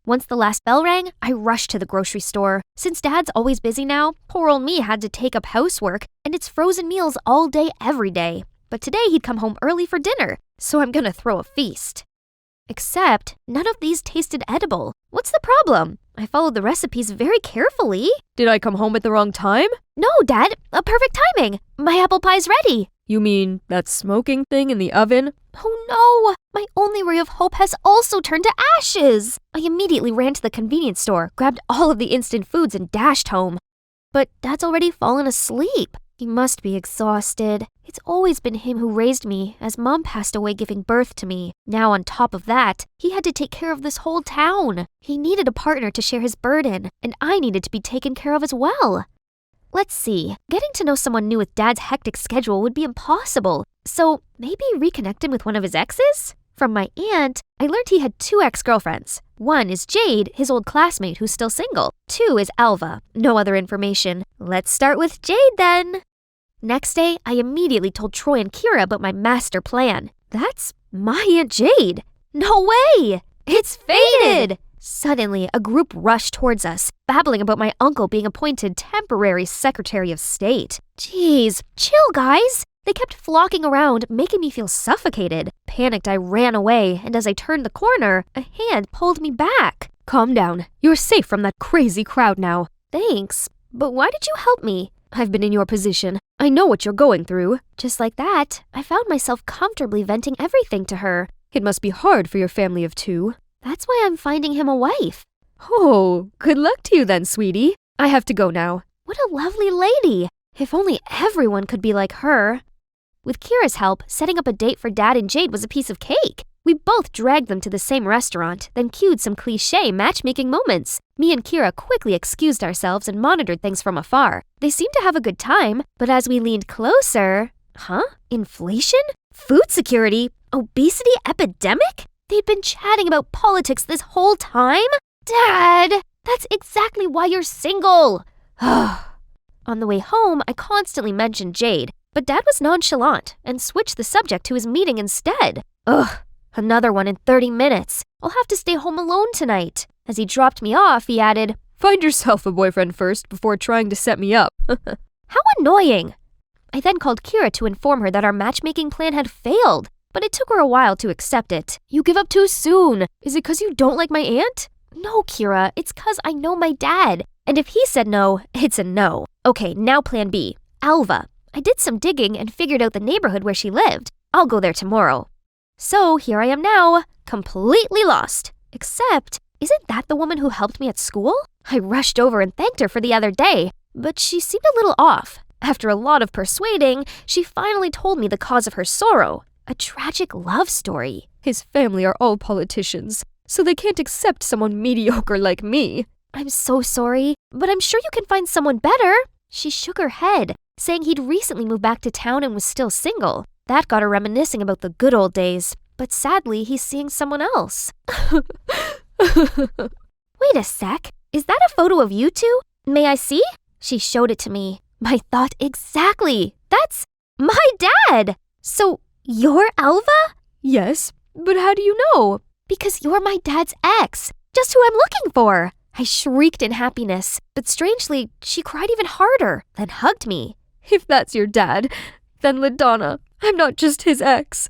[SPEAKER 4] Once the last bell rang, I rushed to the grocery store. Since Dad's always busy now, poor old me had to take up housework, and it's frozen meals all day, every day. But today he'd come home early for dinner, so I'm gonna throw a feast. Except, none of these tasted edible. What's the problem? I followed the recipes very carefully.
[SPEAKER 11] Did I come home at the wrong time?
[SPEAKER 4] No, Dad, a perfect timing. My apple pie's ready.
[SPEAKER 11] You mean that smoking thing in the oven?
[SPEAKER 4] Oh no! My only ray of hope has also turned to ashes! I immediately ran to the convenience store, grabbed all of the instant foods, and dashed home. But Dad's already fallen asleep. He must be exhausted. It's always been him who raised me, as Mom passed away giving birth to me. Now on top of that, he had to take care of this whole town. He needed a partner to share his burden, and I needed to be taken care of as well. Let's see, getting to know someone new with Dad's hectic schedule would be impossible. So maybe reconnect him with one of his exes? From my aunt, I learned he had 2 ex-girlfriends. One is Jade, his old classmate who's still single. 2 is Alva. No other information. Let's start with Jade then. Next day, I immediately told Troy and Kira about my master plan. That's my Aunt Jade. No way! It's fated! Suddenly, a group rushed towards us, babbling about my uncle being appointed temporary Secretary of State. Jeez, chill, guys! They kept flocking around, making me feel suffocated. Panicked, I ran away, and as I turned the corner, a hand pulled me back. Calm down. You're safe from that crazy crowd now. Thanks, but why did you help me? I've been in your position. I know what you're going through. Just like that, I found myself comfortably venting everything to her. It must be hard for your family of two. That's why I'm finding him a wife. Oh, good luck to you then, sweetie. I have to go now. What a lovely lady. If only everyone could be like her. With Kira's help, setting up a date for Dad and Jade was a piece of cake. We both dragged them to the same restaurant, then cued some cliché matchmaking moments. Me and Kira quickly excused ourselves and monitored things from afar. They seemed to have a good time, but as we leaned closer... Huh? Inflation? Food security? Obesity epidemic? They'd been chatting about politics this whole time? Dad! That's exactly why you're single! On the way home, I constantly mentioned Jade, but Dad was nonchalant and switched the subject to his meeting instead. Ugh, another one in 30 minutes. I'll have to stay home alone tonight. As he dropped me off, he added,
[SPEAKER 11] Find yourself a boyfriend first before trying to set me up.
[SPEAKER 4] How annoying! I then called Kira to inform her that our matchmaking plan had failed, but it took her a while to accept it. You give up too soon. Is it 'cause you don't like my aunt? No, Kira, it's 'cause I know my dad. And if he said no, it's a no. Okay, now plan B. Alva. I did some digging and figured out the neighborhood where she lived. I'll go there tomorrow. So here I am now, completely lost. Except, isn't that the woman who helped me at school? I rushed over and thanked her for the other day, but she seemed a little off. After a lot of persuading, she finally told me the cause of her sorrow. A tragic love story.
[SPEAKER 11] His family are all politicians, so they can't accept someone mediocre like me.
[SPEAKER 4] I'm so sorry, but I'm sure you can find someone better. She shook her head, saying he'd recently moved back to town and was still single. That got her reminiscing about the good old days, but sadly, he's seeing someone else. Wait a sec, is that a photo of you two? May I see? She showed it to me. My thought exactly. That's my dad! So, you're Alva?
[SPEAKER 11] Yes, but how do you know?
[SPEAKER 4] Because you're my dad's ex, just who I'm looking for. I shrieked in happiness, but strangely, she cried even harder, then hugged me.
[SPEAKER 11] If that's your dad, then LaDonna, I'm not just his ex.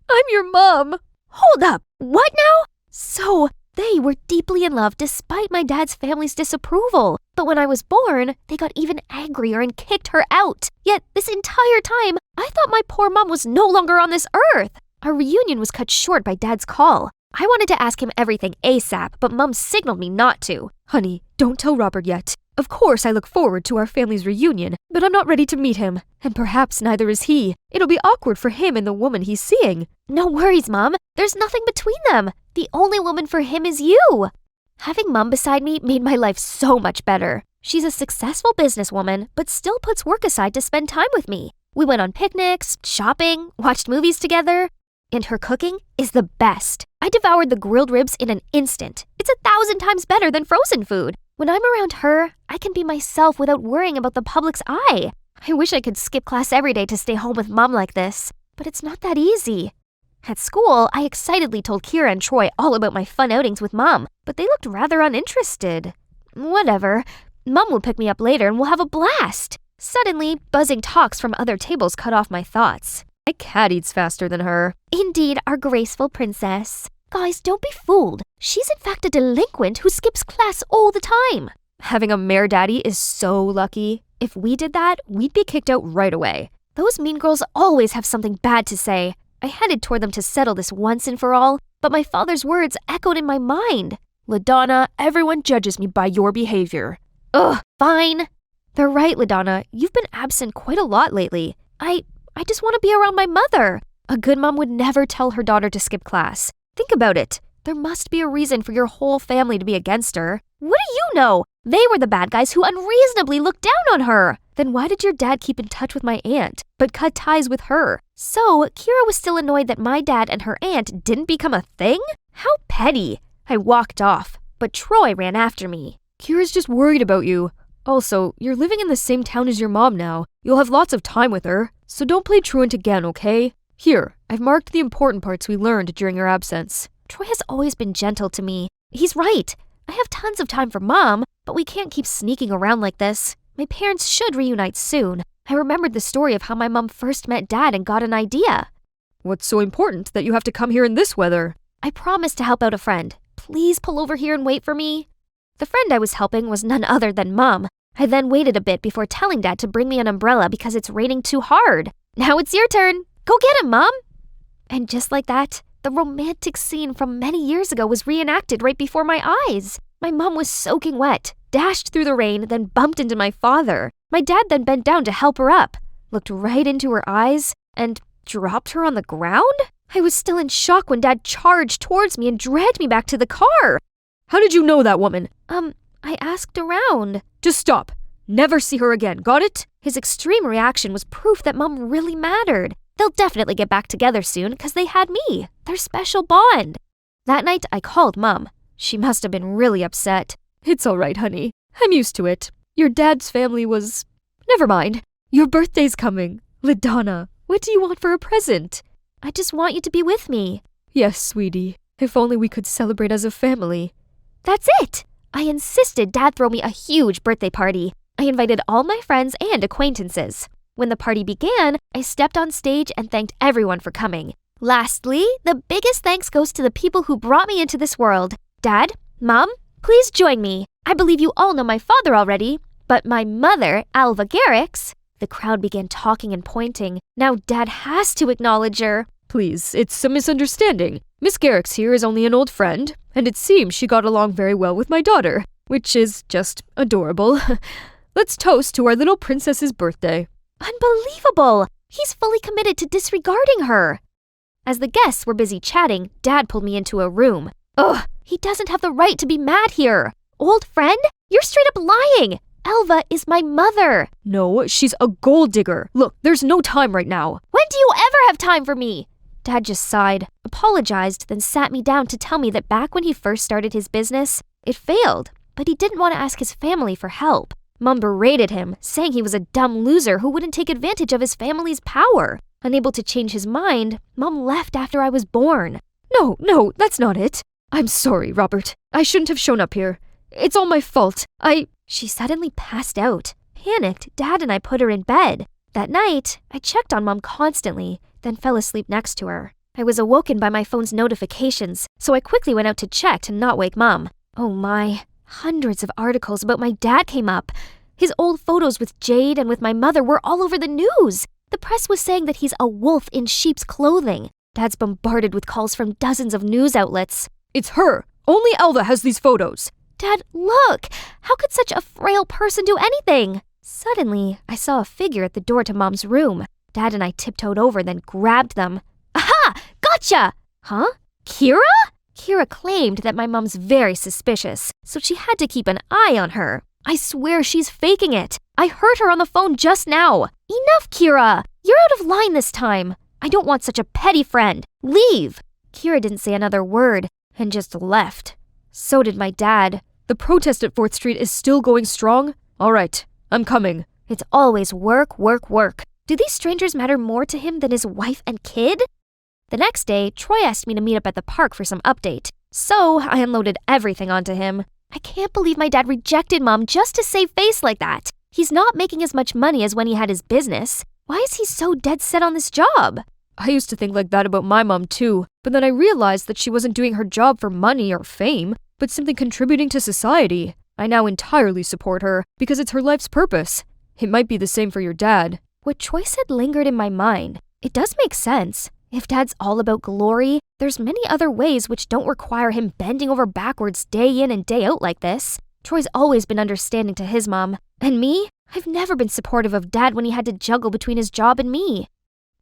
[SPEAKER 11] I'm your mom.
[SPEAKER 4] Hold up, what now? So, they were deeply in love despite my dad's family's disapproval. But when I was born, they got even angrier and kicked her out. Yet, this entire time, I thought my poor mom was no longer on this earth. Our reunion was cut short by Dad's call. I wanted to ask him everything ASAP, but Mom signaled me not to.
[SPEAKER 11] Honey, don't tell Robert yet. Of course I look forward to our family's reunion, but I'm not ready to meet him. And perhaps neither is he. It'll be awkward for him and the woman he's seeing.
[SPEAKER 4] No worries, Mom. There's nothing between them. The only woman for him is you. Having Mom beside me made my life so much better. She's a successful businesswoman, but still puts work aside to spend time with me. We went on picnics, shopping, watched movies together. And her cooking is the best. I devoured the grilled ribs in an instant. It's 1,000 times better than frozen food. When I'm around her, I can be myself without worrying about the public's eye. I wish I could skip class every day to stay home with Mom like this, but it's not that easy. At school, I excitedly told Kira and Troy all about my fun outings with Mom, but they looked rather uninterested. Whatever. Mom will pick me up later and we'll have a blast. Suddenly, buzzing talks from other tables cut off my thoughts.
[SPEAKER 11] My cat eats faster than her.
[SPEAKER 4] Indeed, our graceful princess. Guys, don't be fooled. She's in fact a delinquent who skips class all the time.
[SPEAKER 11] Having a mare daddy is so lucky.
[SPEAKER 4] If we did that, we'd be kicked out right away. Those mean girls always have something bad to say. I headed toward them to settle this once and for all, but my father's words echoed in my mind.
[SPEAKER 11] LaDonna, everyone judges me by your behavior.
[SPEAKER 4] Ugh, fine. They're right, LaDonna. You've been absent quite a lot lately. I just want to be around my mother. A good mom would never tell her daughter to skip class. Think about it. There must be a reason for your whole family to be against her. What do you know? They were the bad guys who unreasonably looked down on her. Then why did your dad keep in touch with my aunt, but cut ties with her? So, Kira was still annoyed that my dad and her aunt didn't become a thing? How petty. I walked off, but Troy ran after me.
[SPEAKER 11] Kira's just worried about you. Also, you're living in the same town as your mom now. You'll have lots of time with her, so don't play truant again, okay? Here, I've marked the important parts we learned during your absence.
[SPEAKER 4] Troy has always been gentle to me. He's right. I have tons of time for Mom, but we can't keep sneaking around like this. My parents should reunite soon. I remembered the story of how my mom first met Dad and got an idea.
[SPEAKER 11] What's so important that you have to come here in this weather?
[SPEAKER 4] I promised to help out a friend. Please pull over here and wait for me. The friend I was helping was none other than Mom. I then waited a bit before telling Dad to bring me an umbrella because it's raining too hard. Now it's your turn. Go get him, Mom. And just like that, the romantic scene from many years ago was reenacted right before my eyes. My mom was soaking wet, dashed through the rain, then bumped into my father. My dad then bent down to help her up, looked right into her eyes, and dropped her on the ground? I was still in shock when Dad charged towards me and dragged me back to the car.
[SPEAKER 11] How did you know that woman?
[SPEAKER 4] I asked around.
[SPEAKER 11] Just stop. Never see her again, got it?
[SPEAKER 4] His extreme reaction was proof that Mom really mattered. They'll definitely get back together soon because they had me, their special bond. That night, I called Mom. She must have been really upset.
[SPEAKER 11] It's all right, honey. I'm used to it. Your dad's family was... Never mind. Your birthday's coming. LaDonna, what do you want for a present?
[SPEAKER 4] I just want you to be with me.
[SPEAKER 11] Yes, sweetie. If only we could celebrate as a family.
[SPEAKER 4] That's it! I insisted Dad throw me a huge birthday party. I invited all my friends and acquaintances. When the party began, I stepped on stage and thanked everyone for coming. Lastly, the biggest thanks goes to the people who brought me into this world. Dad, Mom, please join me. I believe you all know my father already, but my mother, Alva Garrix. The crowd began talking and pointing. Now Dad has to acknowledge her.
[SPEAKER 11] Please, it's a misunderstanding. Miss Garrix here is only an old friend, and it seems she got along very well with my daughter, which is just adorable. Let's toast to our little princess's birthday.
[SPEAKER 4] Unbelievable! He's fully committed to disregarding her. As the guests were busy chatting, Dad pulled me into a room. Ugh, he doesn't have the right to be mad here. Old friend? You're straight up lying. Alva is my mother.
[SPEAKER 11] No, she's a gold digger. Look, there's no time right now.
[SPEAKER 4] When do you ever have time for me? Dad just sighed, apologized, then sat me down to tell me that back when he first started his business, it failed, but he didn't want to ask his family for help. Mom berated him, saying he was a dumb loser who wouldn't take advantage of his family's power. Unable to change his mind, Mom left after I was born.
[SPEAKER 11] No, that's not it. I'm sorry, Robert. I shouldn't have shown up here. It's all my fault.
[SPEAKER 4] She suddenly passed out. Panicked, Dad and I put her in bed. That night, I checked on Mom constantly, then fell asleep next to her. I was awoken by my phone's notifications, so I quickly went out to check to not wake Mom. Oh my, hundreds of articles about my dad came up. His old photos with Jade and with my mother were all over the news. The press was saying that he's a wolf in sheep's clothing. Dad's bombarded with calls from dozens of news outlets.
[SPEAKER 11] It's her. Only Alva has these photos.
[SPEAKER 4] Dad, look! How could such a frail person do anything? Suddenly, I saw a figure at the door to Mom's room. Dad and I tiptoed over, then grabbed them. Aha! Gotcha! Huh? Kira? Kira claimed that my mom's very suspicious, so she had to keep an eye on her. I swear she's faking it. I heard her on the phone just now. Enough, Kira! You're out of line this time. I don't want such a petty friend. Leave! Kira didn't say another word and just left. So did my dad.
[SPEAKER 11] The protest at 4th Street is still going strong? All right, I'm coming.
[SPEAKER 4] It's always work, work, work. Do these strangers matter more to him than his wife and kid? The next day, Troy asked me to meet up at the park for some update. So I unloaded everything onto him. I can't believe my dad rejected Mom just to save face like that. He's not making as much money as when he had his business. Why is he so dead set on this job?
[SPEAKER 11] I used to think like that about my mom too, but then I realized that she wasn't doing her job for money or fame, but simply contributing to society. I now entirely support her because it's her life's purpose. It might be the same for your dad.
[SPEAKER 4] What Troy said lingered in my mind. It does make sense. If Dad's all about glory, there's many other ways which don't require him bending over backwards day in and day out like this. Troy's always been understanding to his mom. And me? I've never been supportive of Dad when he had to juggle between his job and me.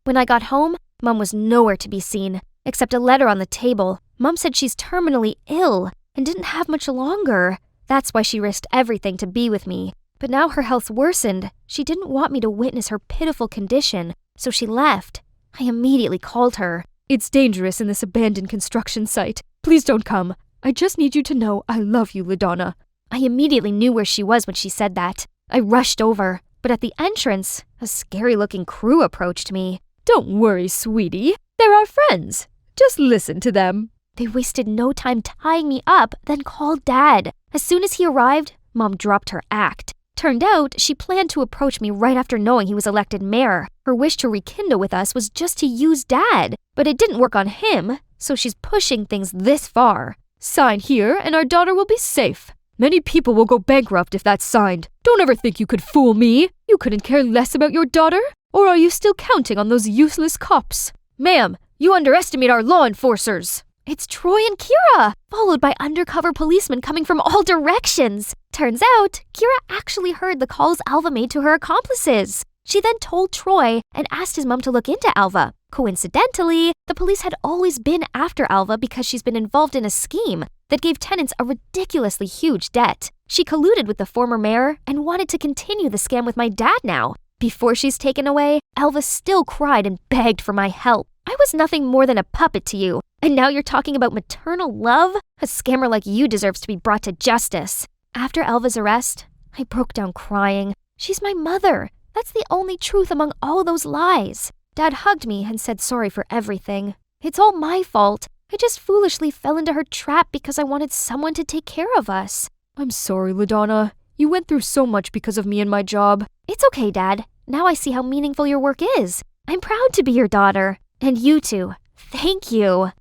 [SPEAKER 4] When I got home, Mom was nowhere to be seen, except a letter on the table. Mom said she's terminally ill and didn't have much longer. That's why she risked everything to be with me. But now her health worsened. She didn't want me to witness her pitiful condition, so she left. I immediately called her.
[SPEAKER 11] It's dangerous in this abandoned construction site. Please don't come. I just need you to know I love you, LaDonna.
[SPEAKER 4] I immediately knew where she was when she said that. I rushed over, but at the entrance, a scary-looking crew approached me.
[SPEAKER 11] Don't worry, sweetie. They're our friends. Just listen to them.
[SPEAKER 4] They wasted no time tying me up, then called Dad. As soon as he arrived, Mom dropped her act. Turned out, she planned to approach me right after knowing he was elected mayor. Her wish to rekindle with us was just to use Dad. But it didn't work on him, so she's pushing things this far.
[SPEAKER 11] Sign here and our daughter will be safe. Many people will go bankrupt if that's signed. Don't ever think you could fool me. You couldn't care less about your daughter? Or are you still counting on those useless cops? Ma'am, you underestimate our law enforcers.
[SPEAKER 4] It's Troy and Kira, followed by undercover policemen coming from all directions. Turns out, Kira actually heard the calls Alva made to her accomplices. She then told Troy and asked his mom to look into Alva. Coincidentally, the police had always been after Alva because she's been involved in a scheme that gave tenants a ridiculously huge debt. She colluded with the former mayor and wanted to continue the scam with my dad now. Before she's taken away, Alva still cried and begged for my help. I was nothing more than a puppet to you, and now you're talking about maternal love? A scammer like you deserves to be brought to justice. After Alva's arrest, I broke down crying. She's my mother. That's the only truth among all those lies. Dad hugged me and said sorry for everything. It's all my fault. I just foolishly fell into her trap because I wanted someone to take care of us.
[SPEAKER 11] I'm sorry, LaDonna. You went through so much because of me and my job.
[SPEAKER 4] It's okay, Dad. Now I see how meaningful your work is. I'm proud to be your daughter. And you two. Thank you.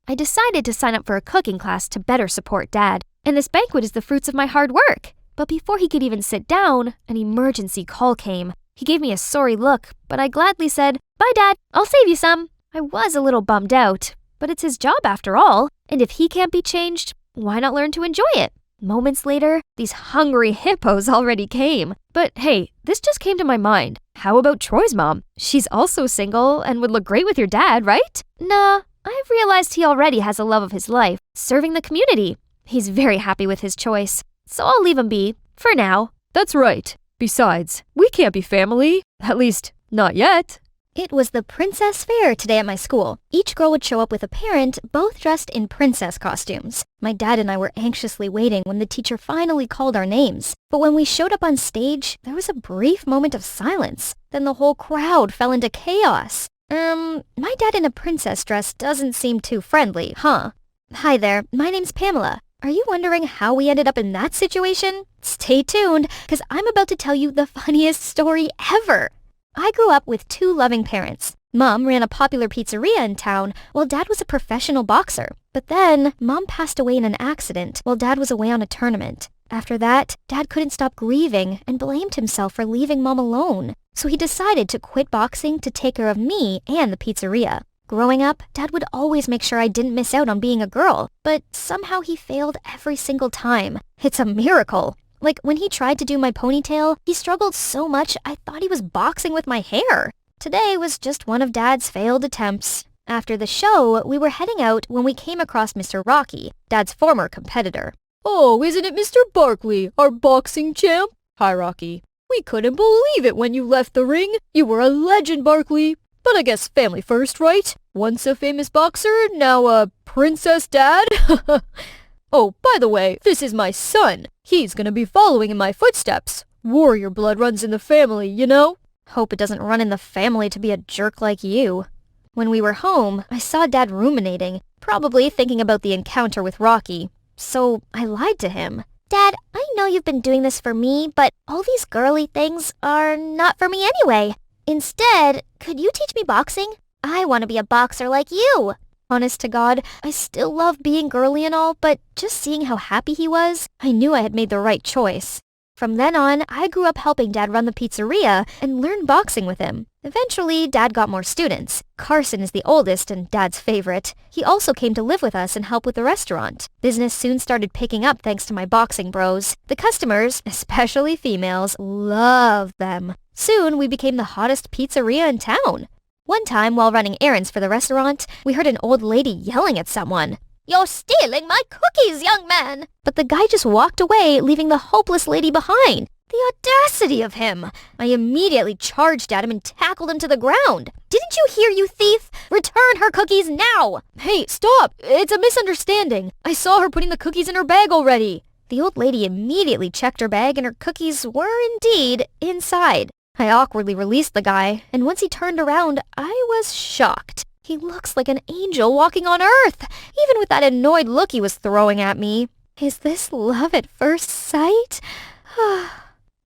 [SPEAKER 4] I decided to sign up for a cooking class to better support Dad, and this banquet is the fruits of my hard work. But before he could even sit down, an emergency call came. He gave me a sorry look, but I gladly said, "Bye, Dad. I'll save you some." I was a little bummed out, but it's his job after all, and if he can't be changed, why not learn to enjoy it? Moments later, these hungry hippos already came.
[SPEAKER 11] But hey, this just came to my mind. How about Troy's mom? She's also single and would look great with your dad, right?
[SPEAKER 4] Nah, I've realized he already has a love of his life, serving the community. He's very happy with his choice, so I'll leave him be, for now.
[SPEAKER 11] That's right. Besides, we can't be family. At least, not yet.
[SPEAKER 3] It was the princess fair today at my school. Each girl would show up with a parent, both dressed in princess costumes. My dad and I were anxiously waiting when the teacher finally called our names. But when we showed up on stage, there was a brief moment of silence. Then the whole crowd fell into chaos. My dad in a princess dress doesn't seem too friendly, huh? Hi there, my name's Pamela. Are you wondering how we ended up in that situation? Stay tuned, because I'm about to tell you the funniest story ever. I grew up with two loving parents. Mom ran a popular pizzeria in town, while Dad was a professional boxer. But then, Mom passed away in an accident while Dad was away on a tournament. After that, Dad couldn't stop grieving and blamed himself for leaving Mom alone. So he decided to quit boxing to take care of me and the pizzeria. Growing up, Dad would always make sure I didn't miss out on being a girl, but somehow he failed every single time. It's a miracle. Like, when he tried to do my ponytail, he struggled so much I thought he was boxing with my hair. Today was just one of Dad's failed attempts. After the show, we were heading out when we came across Mr. Rocky, Dad's former competitor.
[SPEAKER 11] Oh, isn't it Mr. Barkley, our boxing champ? Hi, Rocky. We couldn't believe it when you left the ring. You were a legend, Barkley. But I guess family first, right? Once a famous boxer, now a princess dad? Oh, by the way, this is my son. He's gonna be following in my footsteps. Warrior blood runs in the family, you know?
[SPEAKER 3] Hope it doesn't run in the family to be a jerk like you. When we were home, I saw Dad ruminating, probably thinking about the encounter with Rocky. So I lied to him. Dad, I know you've been doing this for me, but all these girly things are not for me anyway. Instead, could you teach me boxing? I want to be a boxer like you. Honest to God, I still love being girly and all, but just seeing how happy he was, I knew I had made the right choice. From then on, I grew up helping Dad run the pizzeria and learn boxing with him. Eventually, Dad got more students. Carson is the oldest and Dad's favorite. He also came to live with us and help with the restaurant. Business soon started picking up thanks to my boxing bros. The customers, especially females, loved them. Soon, we became the hottest pizzeria in town. One time, while running errands for the restaurant, we heard an old lady yelling at someone. "You're stealing my cookies, young man!" But the guy just walked away, leaving the hopeless lady behind. The audacity of him! I immediately charged at him and tackled him to the ground. "Didn't you hear, you thief? Return her cookies now!"
[SPEAKER 11] Hey, stop! It's a misunderstanding. I saw her putting the cookies in her bag already.
[SPEAKER 3] The old lady immediately checked her bag and her cookies were indeed inside. I awkwardly released the guy, and once he turned around, I was shocked.
[SPEAKER 4] He looks like an angel walking on earth, even with that annoyed look he was throwing at me. Is this love at first sight?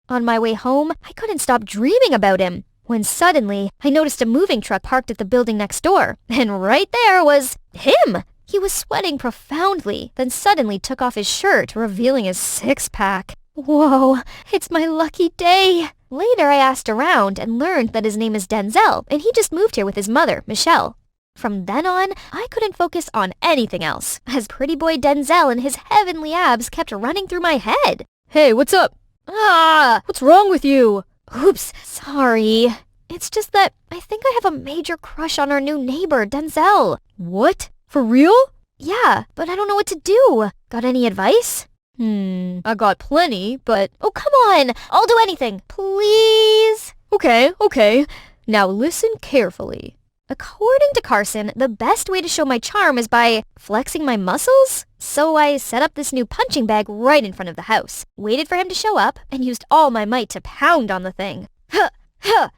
[SPEAKER 4] On my way home, I couldn't stop dreaming about him, when suddenly I noticed a moving truck parked at the building next door, and right there was him! He was sweating profoundly, then suddenly took off his shirt, revealing his six-pack. Whoa, it's my lucky day! Later, I asked around and learned that his name is Denzel, and he just moved here with his mother, Michelle. From then on, I couldn't focus on anything else, as pretty boy Denzel and his heavenly abs kept running through my head.
[SPEAKER 11] Hey, what's up? What's wrong with you?
[SPEAKER 4] Oops, sorry. It's just that I think I have a major crush on our new neighbor, Denzel.
[SPEAKER 11] What? For real?
[SPEAKER 4] Yeah, but I don't know what to do. Got any advice?
[SPEAKER 11] I got plenty, but...
[SPEAKER 4] Oh, come on! I'll do anything, please!
[SPEAKER 11] Okay. Now listen carefully.
[SPEAKER 4] According to Carson, the best way to show my charm is by flexing my muscles. So I set up this new punching bag right in front of the house, waited for him to show up, and used all my might to pound on the thing. Ha!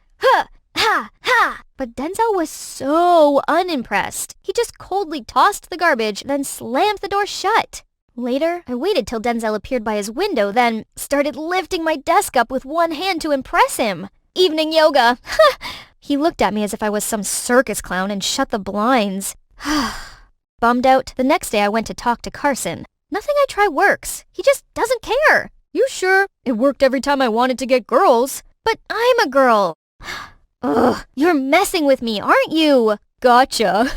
[SPEAKER 4] But Denzel was so unimpressed. He just coldly tossed the garbage, then slammed the door shut. Later, I waited till Denzel appeared by his window, then started lifting my desk up with one hand to impress him. Evening yoga. He looked at me as if I was some circus clown and shut the blinds. Bummed out, the next day I went to talk to Carson. Nothing I try works. He just doesn't care.
[SPEAKER 11] You sure? It worked every time I wanted to get girls.
[SPEAKER 4] But I'm a girl. Ugh, you're messing with me, aren't you?
[SPEAKER 11] Gotcha.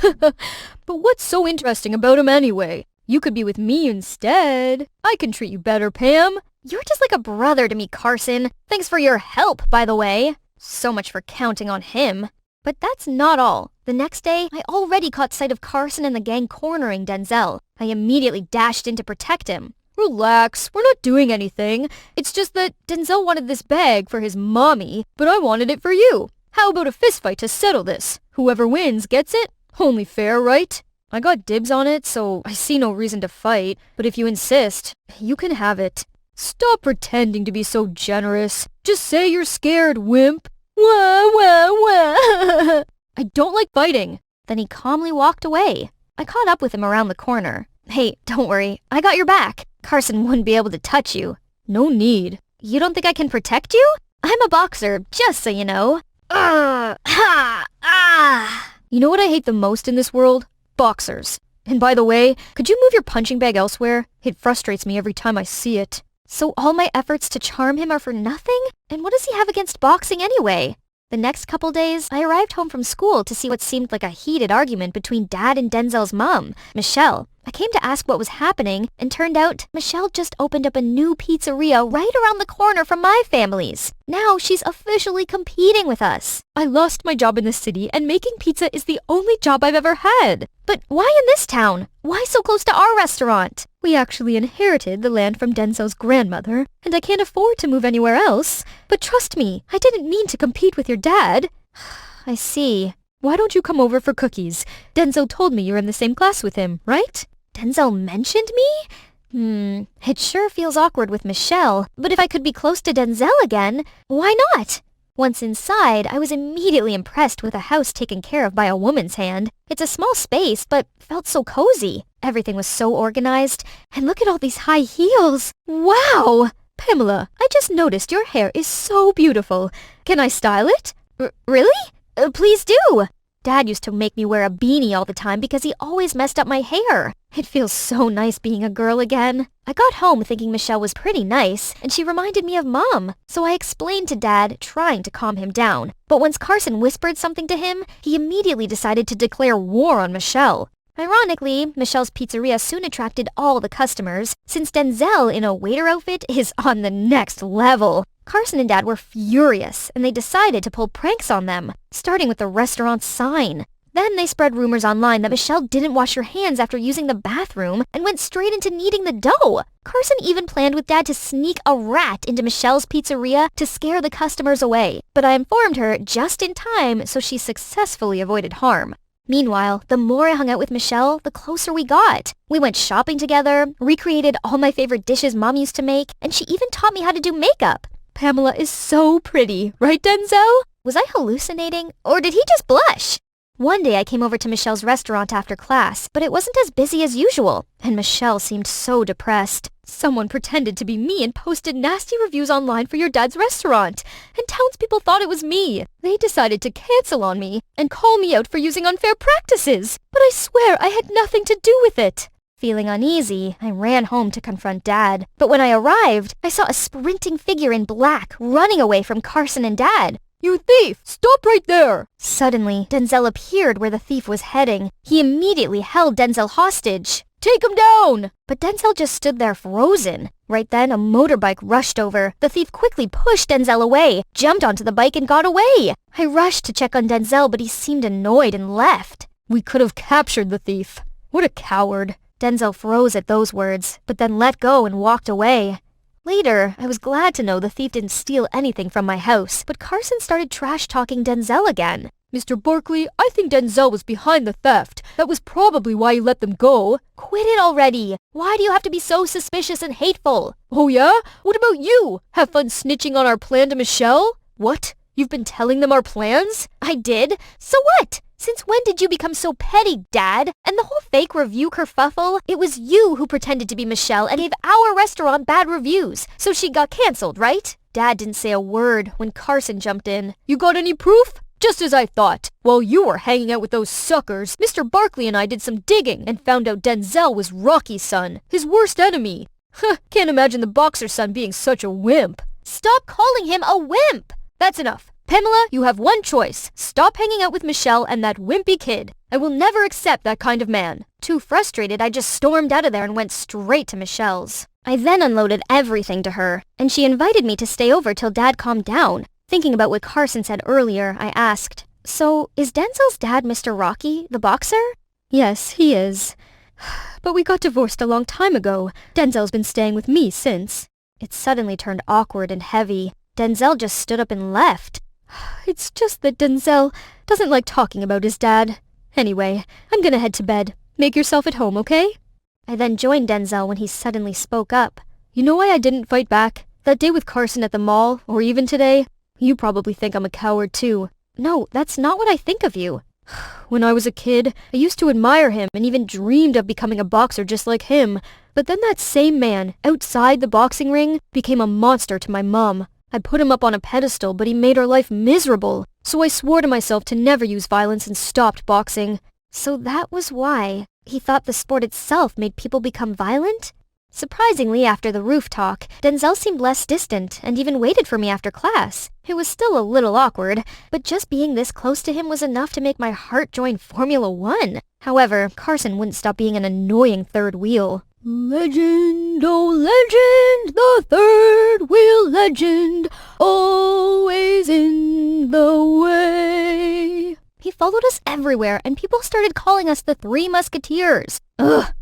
[SPEAKER 11] But what's so interesting about him anyway? You could be with me instead. I can treat you better, Pam.
[SPEAKER 4] You're just like a brother to me, Carson. Thanks for your help, by the way. So much for counting on him. But that's not all. The next day, I already caught sight of Carson and the gang cornering Denzel. I immediately dashed in to protect him.
[SPEAKER 11] Relax, we're not doing anything. It's just that Denzel wanted this bag for his mommy, but I wanted it for you. How about a fistfight to settle this? Whoever wins gets it? Only fair, right? I got dibs on it, so I see no reason to fight. But if you insist, you can have it. Stop pretending to be so generous. Just say you're scared, wimp. Wah. I don't like fighting.
[SPEAKER 4] Then he calmly walked away. I caught up with him around the corner. Hey, don't worry. I got your back. Carson wouldn't be able to touch you.
[SPEAKER 11] No need.
[SPEAKER 4] You don't think I can protect you? I'm a boxer, just so you know.
[SPEAKER 11] You know what I hate the most in this world? Boxers. And by the way, could you move your punching bag elsewhere? It frustrates me every time I see it.
[SPEAKER 4] So all my efforts to charm him are for nothing? And what does he have against boxing anyway? The next couple days, I arrived home from school to see what seemed like a heated argument between Dad and Denzel's mom, Michelle. I came to ask what was happening, and turned out Michelle just opened up a new pizzeria right around the corner from my family's. Now she's officially competing with us.
[SPEAKER 11] I lost my job in the city, and making pizza is the only job I've ever had.
[SPEAKER 4] But why in this town? Why so close to our restaurant?
[SPEAKER 11] We actually inherited the land from Denzel's grandmother, and I can't afford to move anywhere else. But trust me, I didn't mean to compete with your dad.
[SPEAKER 4] I see.
[SPEAKER 11] Why don't you come over for cookies? Denzel told me you're in the same class with him, right?
[SPEAKER 4] Denzel mentioned me? It sure feels awkward with Michelle, but if I could be close to Denzel again, why not? Once inside, I was immediately impressed with a house taken care of by a woman's hand. It's a small space, but felt so cozy. Everything was so organized, and look at all these high heels. Wow!
[SPEAKER 11] Pamela, I just noticed your hair is so beautiful. Can I style it?
[SPEAKER 4] Really? Please do! Dad used to make me wear a beanie all the time because he always messed up my hair. It feels so nice being a girl again. I got home thinking Michelle was pretty nice, and she reminded me of Mom. So I explained to Dad, trying to calm him down. But once Carson whispered something to him, he immediately decided to declare war on Michelle. Ironically, Michelle's pizzeria soon attracted all the customers, since Denzel in a waiter outfit is on the next level. Carson and Dad were furious, and they decided to pull pranks on them, starting with the restaurant's sign. Then they spread rumors online that Michelle didn't wash her hands after using the bathroom and went straight into kneading the dough. Carson even planned with Dad to sneak a rat into Michelle's pizzeria to scare the customers away, but I informed her just in time, so she successfully avoided harm. Meanwhile, the more I hung out with Michelle, the closer we got. We went shopping together, recreated all my favorite dishes Mom used to make, and she even taught me how to do makeup.
[SPEAKER 11] Pamela is so pretty, right, Denzel?
[SPEAKER 4] Was I hallucinating, or did he just blush? One day I came over to Michelle's restaurant after class, but it wasn't as busy as usual, and Michelle seemed so depressed. Someone pretended to be me and posted nasty reviews online for your dad's restaurant, and townspeople thought it was me. They decided to cancel on me and call me out for using unfair practices, but I swear I had nothing to do with it. Feeling uneasy, I ran home to confront Dad, but when I arrived, I saw a sprinting figure in black running away from Carson and Dad.
[SPEAKER 11] You thief! Stop right there!
[SPEAKER 4] Suddenly, Denzel appeared where the thief was heading. He immediately held Denzel hostage.
[SPEAKER 11] Take him down!
[SPEAKER 4] But Denzel just stood there frozen. Right then, a motorbike rushed over. The thief quickly pushed Denzel away, jumped onto the bike, and got away. I rushed to check on Denzel, but he seemed annoyed and left.
[SPEAKER 11] We could have captured the thief. What a coward.
[SPEAKER 4] Denzel froze at those words, but then let go and walked away. Later, I was glad to know the thief didn't steal anything from my house, but Carson started trash-talking Denzel again.
[SPEAKER 11] Mr. Barkley, I think Denzel was behind the theft. That was probably why he let them go.
[SPEAKER 4] Quit it already! Why do you have to be so suspicious and hateful?
[SPEAKER 11] Oh yeah? What about you? Have fun snitching on our plan to Michelle? What? You've been telling them our plans?
[SPEAKER 4] I did. So what? Since when did you become so petty, Dad? And the whole fake review kerfuffle? It was you who pretended to be Michelle and gave our restaurant bad reviews, so she got cancelled, right? Dad didn't say a word when Carson jumped in.
[SPEAKER 11] You got any proof? Just as I thought. While you were hanging out with those suckers, Mr. Barkley and I did some digging and found out Denzel was Rocky's son, his worst enemy. Can't imagine the boxer's son being such a wimp.
[SPEAKER 4] Stop calling him a wimp!
[SPEAKER 11] That's enough. Pamela, you have one choice. Stop hanging out with Michelle and that wimpy kid. I will never accept that kind of man.
[SPEAKER 4] Too frustrated, I just stormed out of there and went straight to Michelle's. I then unloaded everything to her, and she invited me to stay over till Dad calmed down. Thinking about what Carson said earlier, I asked, "So, is Denzel's dad Mr. Rocky, the boxer?"
[SPEAKER 11] Yes, he is. But we got divorced a long time ago. Denzel's been staying with me since.
[SPEAKER 4] It suddenly turned awkward and heavy. Denzel just stood up and left.
[SPEAKER 11] It's just that Denzel doesn't like talking about his dad. Anyway, I'm gonna head to bed. Make yourself at home, okay?
[SPEAKER 4] I then joined Denzel when he suddenly spoke up.
[SPEAKER 11] You know why I didn't fight back? That day with Carson at the mall, or even today? You probably think I'm a coward too.
[SPEAKER 4] No, that's not what I think of you.
[SPEAKER 11] When I was a kid, I used to admire him and even dreamed of becoming a boxer just like him. But then that same man, outside the boxing ring, became a monster to my mom. I put him up on a pedestal, but he made her life miserable. So I swore to myself to never use violence and stopped boxing.
[SPEAKER 4] So that was why. He thought the sport itself made people become violent? Surprisingly, after the roof talk, Denzel seemed less distant and even waited for me after class. It was still a little awkward, but just being this close to him was enough to make my heart join Formula One. However, Carson wouldn't stop being an annoying third wheel.
[SPEAKER 11] Legend, oh legend, the third wheel legend, always in the way.
[SPEAKER 4] He followed us everywhere, and people started calling us the Three Musketeers. Ugh.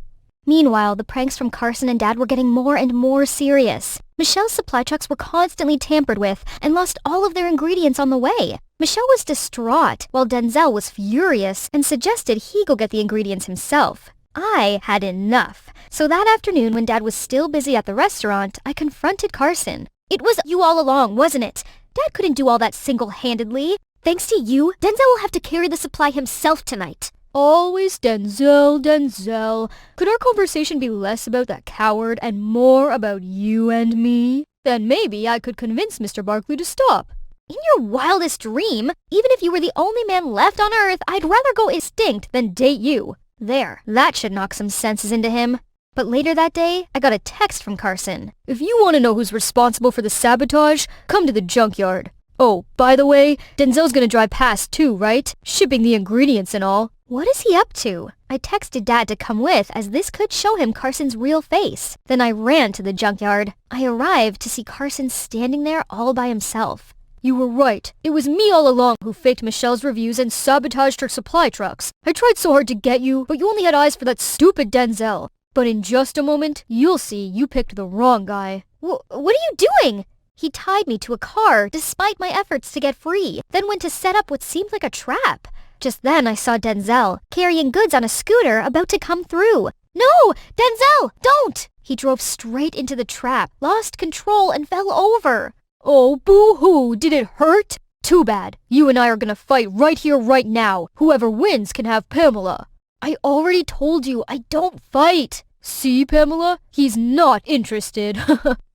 [SPEAKER 4] Meanwhile, the pranks from Carson and Dad were getting more and more serious. Michelle's supply trucks were constantly tampered with and lost all of their ingredients on the way. Michelle was distraught, while Denzel was furious and suggested he go get the ingredients himself. I had enough. So that afternoon, when Dad was still busy at the restaurant, I confronted Carson. "It was you all along, wasn't it? Dad couldn't do all that single-handedly. Thanks to you, Denzel will have to carry the supply himself tonight."
[SPEAKER 11] Always Denzel, Denzel. Could our conversation be less about that coward and more about you and me? Then maybe I could convince Mr. Barkley to stop.
[SPEAKER 4] In your wildest dream, even if you were the only man left on Earth, I'd rather go extinct than date you. There, that should knock some senses into him. But later that day, I got a text from Carson.
[SPEAKER 11] If you want to know who's responsible for the sabotage, come to the junkyard. Oh, by the way, Denzel's gonna drive past too, right? Shipping the ingredients and all.
[SPEAKER 4] What is he up to? I texted Dad to come with, as this could show him Carson's real face. Then I ran to the junkyard. I arrived to see Carson standing there all by himself.
[SPEAKER 11] You were right. It was me all along who faked Michelle's reviews and sabotaged her supply trucks. I tried so hard to get you, but you only had eyes for that stupid Denzel. But in just a moment, you'll see you picked the wrong guy.
[SPEAKER 4] What are you doing? He tied me to a car despite my efforts to get free, then went to set up what seemed like a trap. Just then I saw Denzel, carrying goods on a scooter, about to come through. "No! Denzel! Don't!" He drove straight into the trap, lost control, and fell over.
[SPEAKER 11] Oh, boo-hoo! Did it hurt? Too bad. You and I are gonna fight right here, right now. Whoever wins can have Pamela. I already told you, I don't fight. See, Pamela? He's not interested.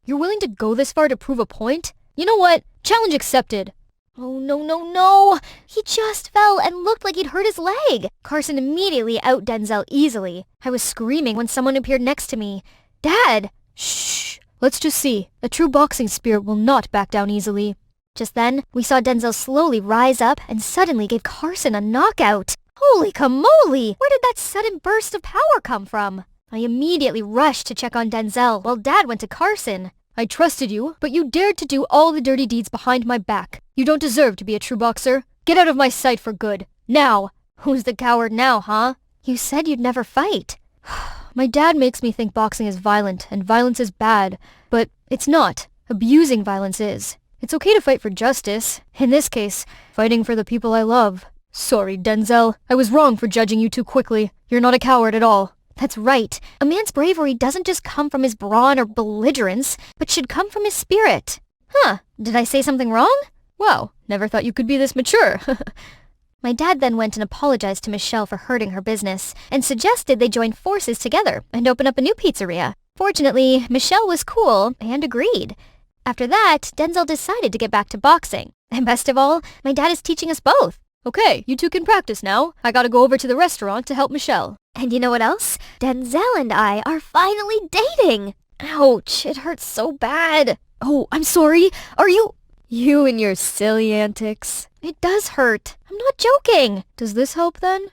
[SPEAKER 11] You're willing to go this far to prove a point? You know what? Challenge accepted. Oh, no. He just fell and looked like he'd hurt his leg. Carson immediately out Denzel easily. I was screaming when someone appeared next to me. Dad! Shh. Let's just see. A true boxing spirit will not back down easily. Just then, we saw Denzel slowly rise up and suddenly gave Carson a knockout. Holy camole! Where did that sudden burst of power come from? I immediately rushed to check on Denzel while Dad went to Carson. I trusted you, but you dared to do all the dirty deeds behind my back. You don't deserve to be a true boxer. Get out of my sight for good. Now! Who's the coward now, huh? You said you'd never fight. My dad makes me think boxing is violent and violence is bad, but it's not. Abusing violence is. It's okay to fight for justice. In this case, fighting for the people I love. Sorry, Denzel. I was wrong for judging you too quickly. You're not a coward at all. That's right. A man's bravery doesn't just come from his brawn or belligerence, but should come from his spirit. Huh, did I say something wrong? Wow, never thought you could be this mature. My dad then went and apologized to Michelle for hurting her business, and suggested they join forces together and open up a new pizzeria. Fortunately, Michelle was cool and agreed. After that, Denzel decided to get back to boxing. And best of all, my dad is teaching us both. Okay, you two can practice now. I gotta go over to the restaurant to help Michelle.
[SPEAKER 3] And you know what else? Denzel and I are finally dating. Ouch, it hurts so bad.
[SPEAKER 11] Oh, I'm sorry. Are you... You and your silly antics.
[SPEAKER 3] It does hurt. I'm not joking.
[SPEAKER 11] Does this help then?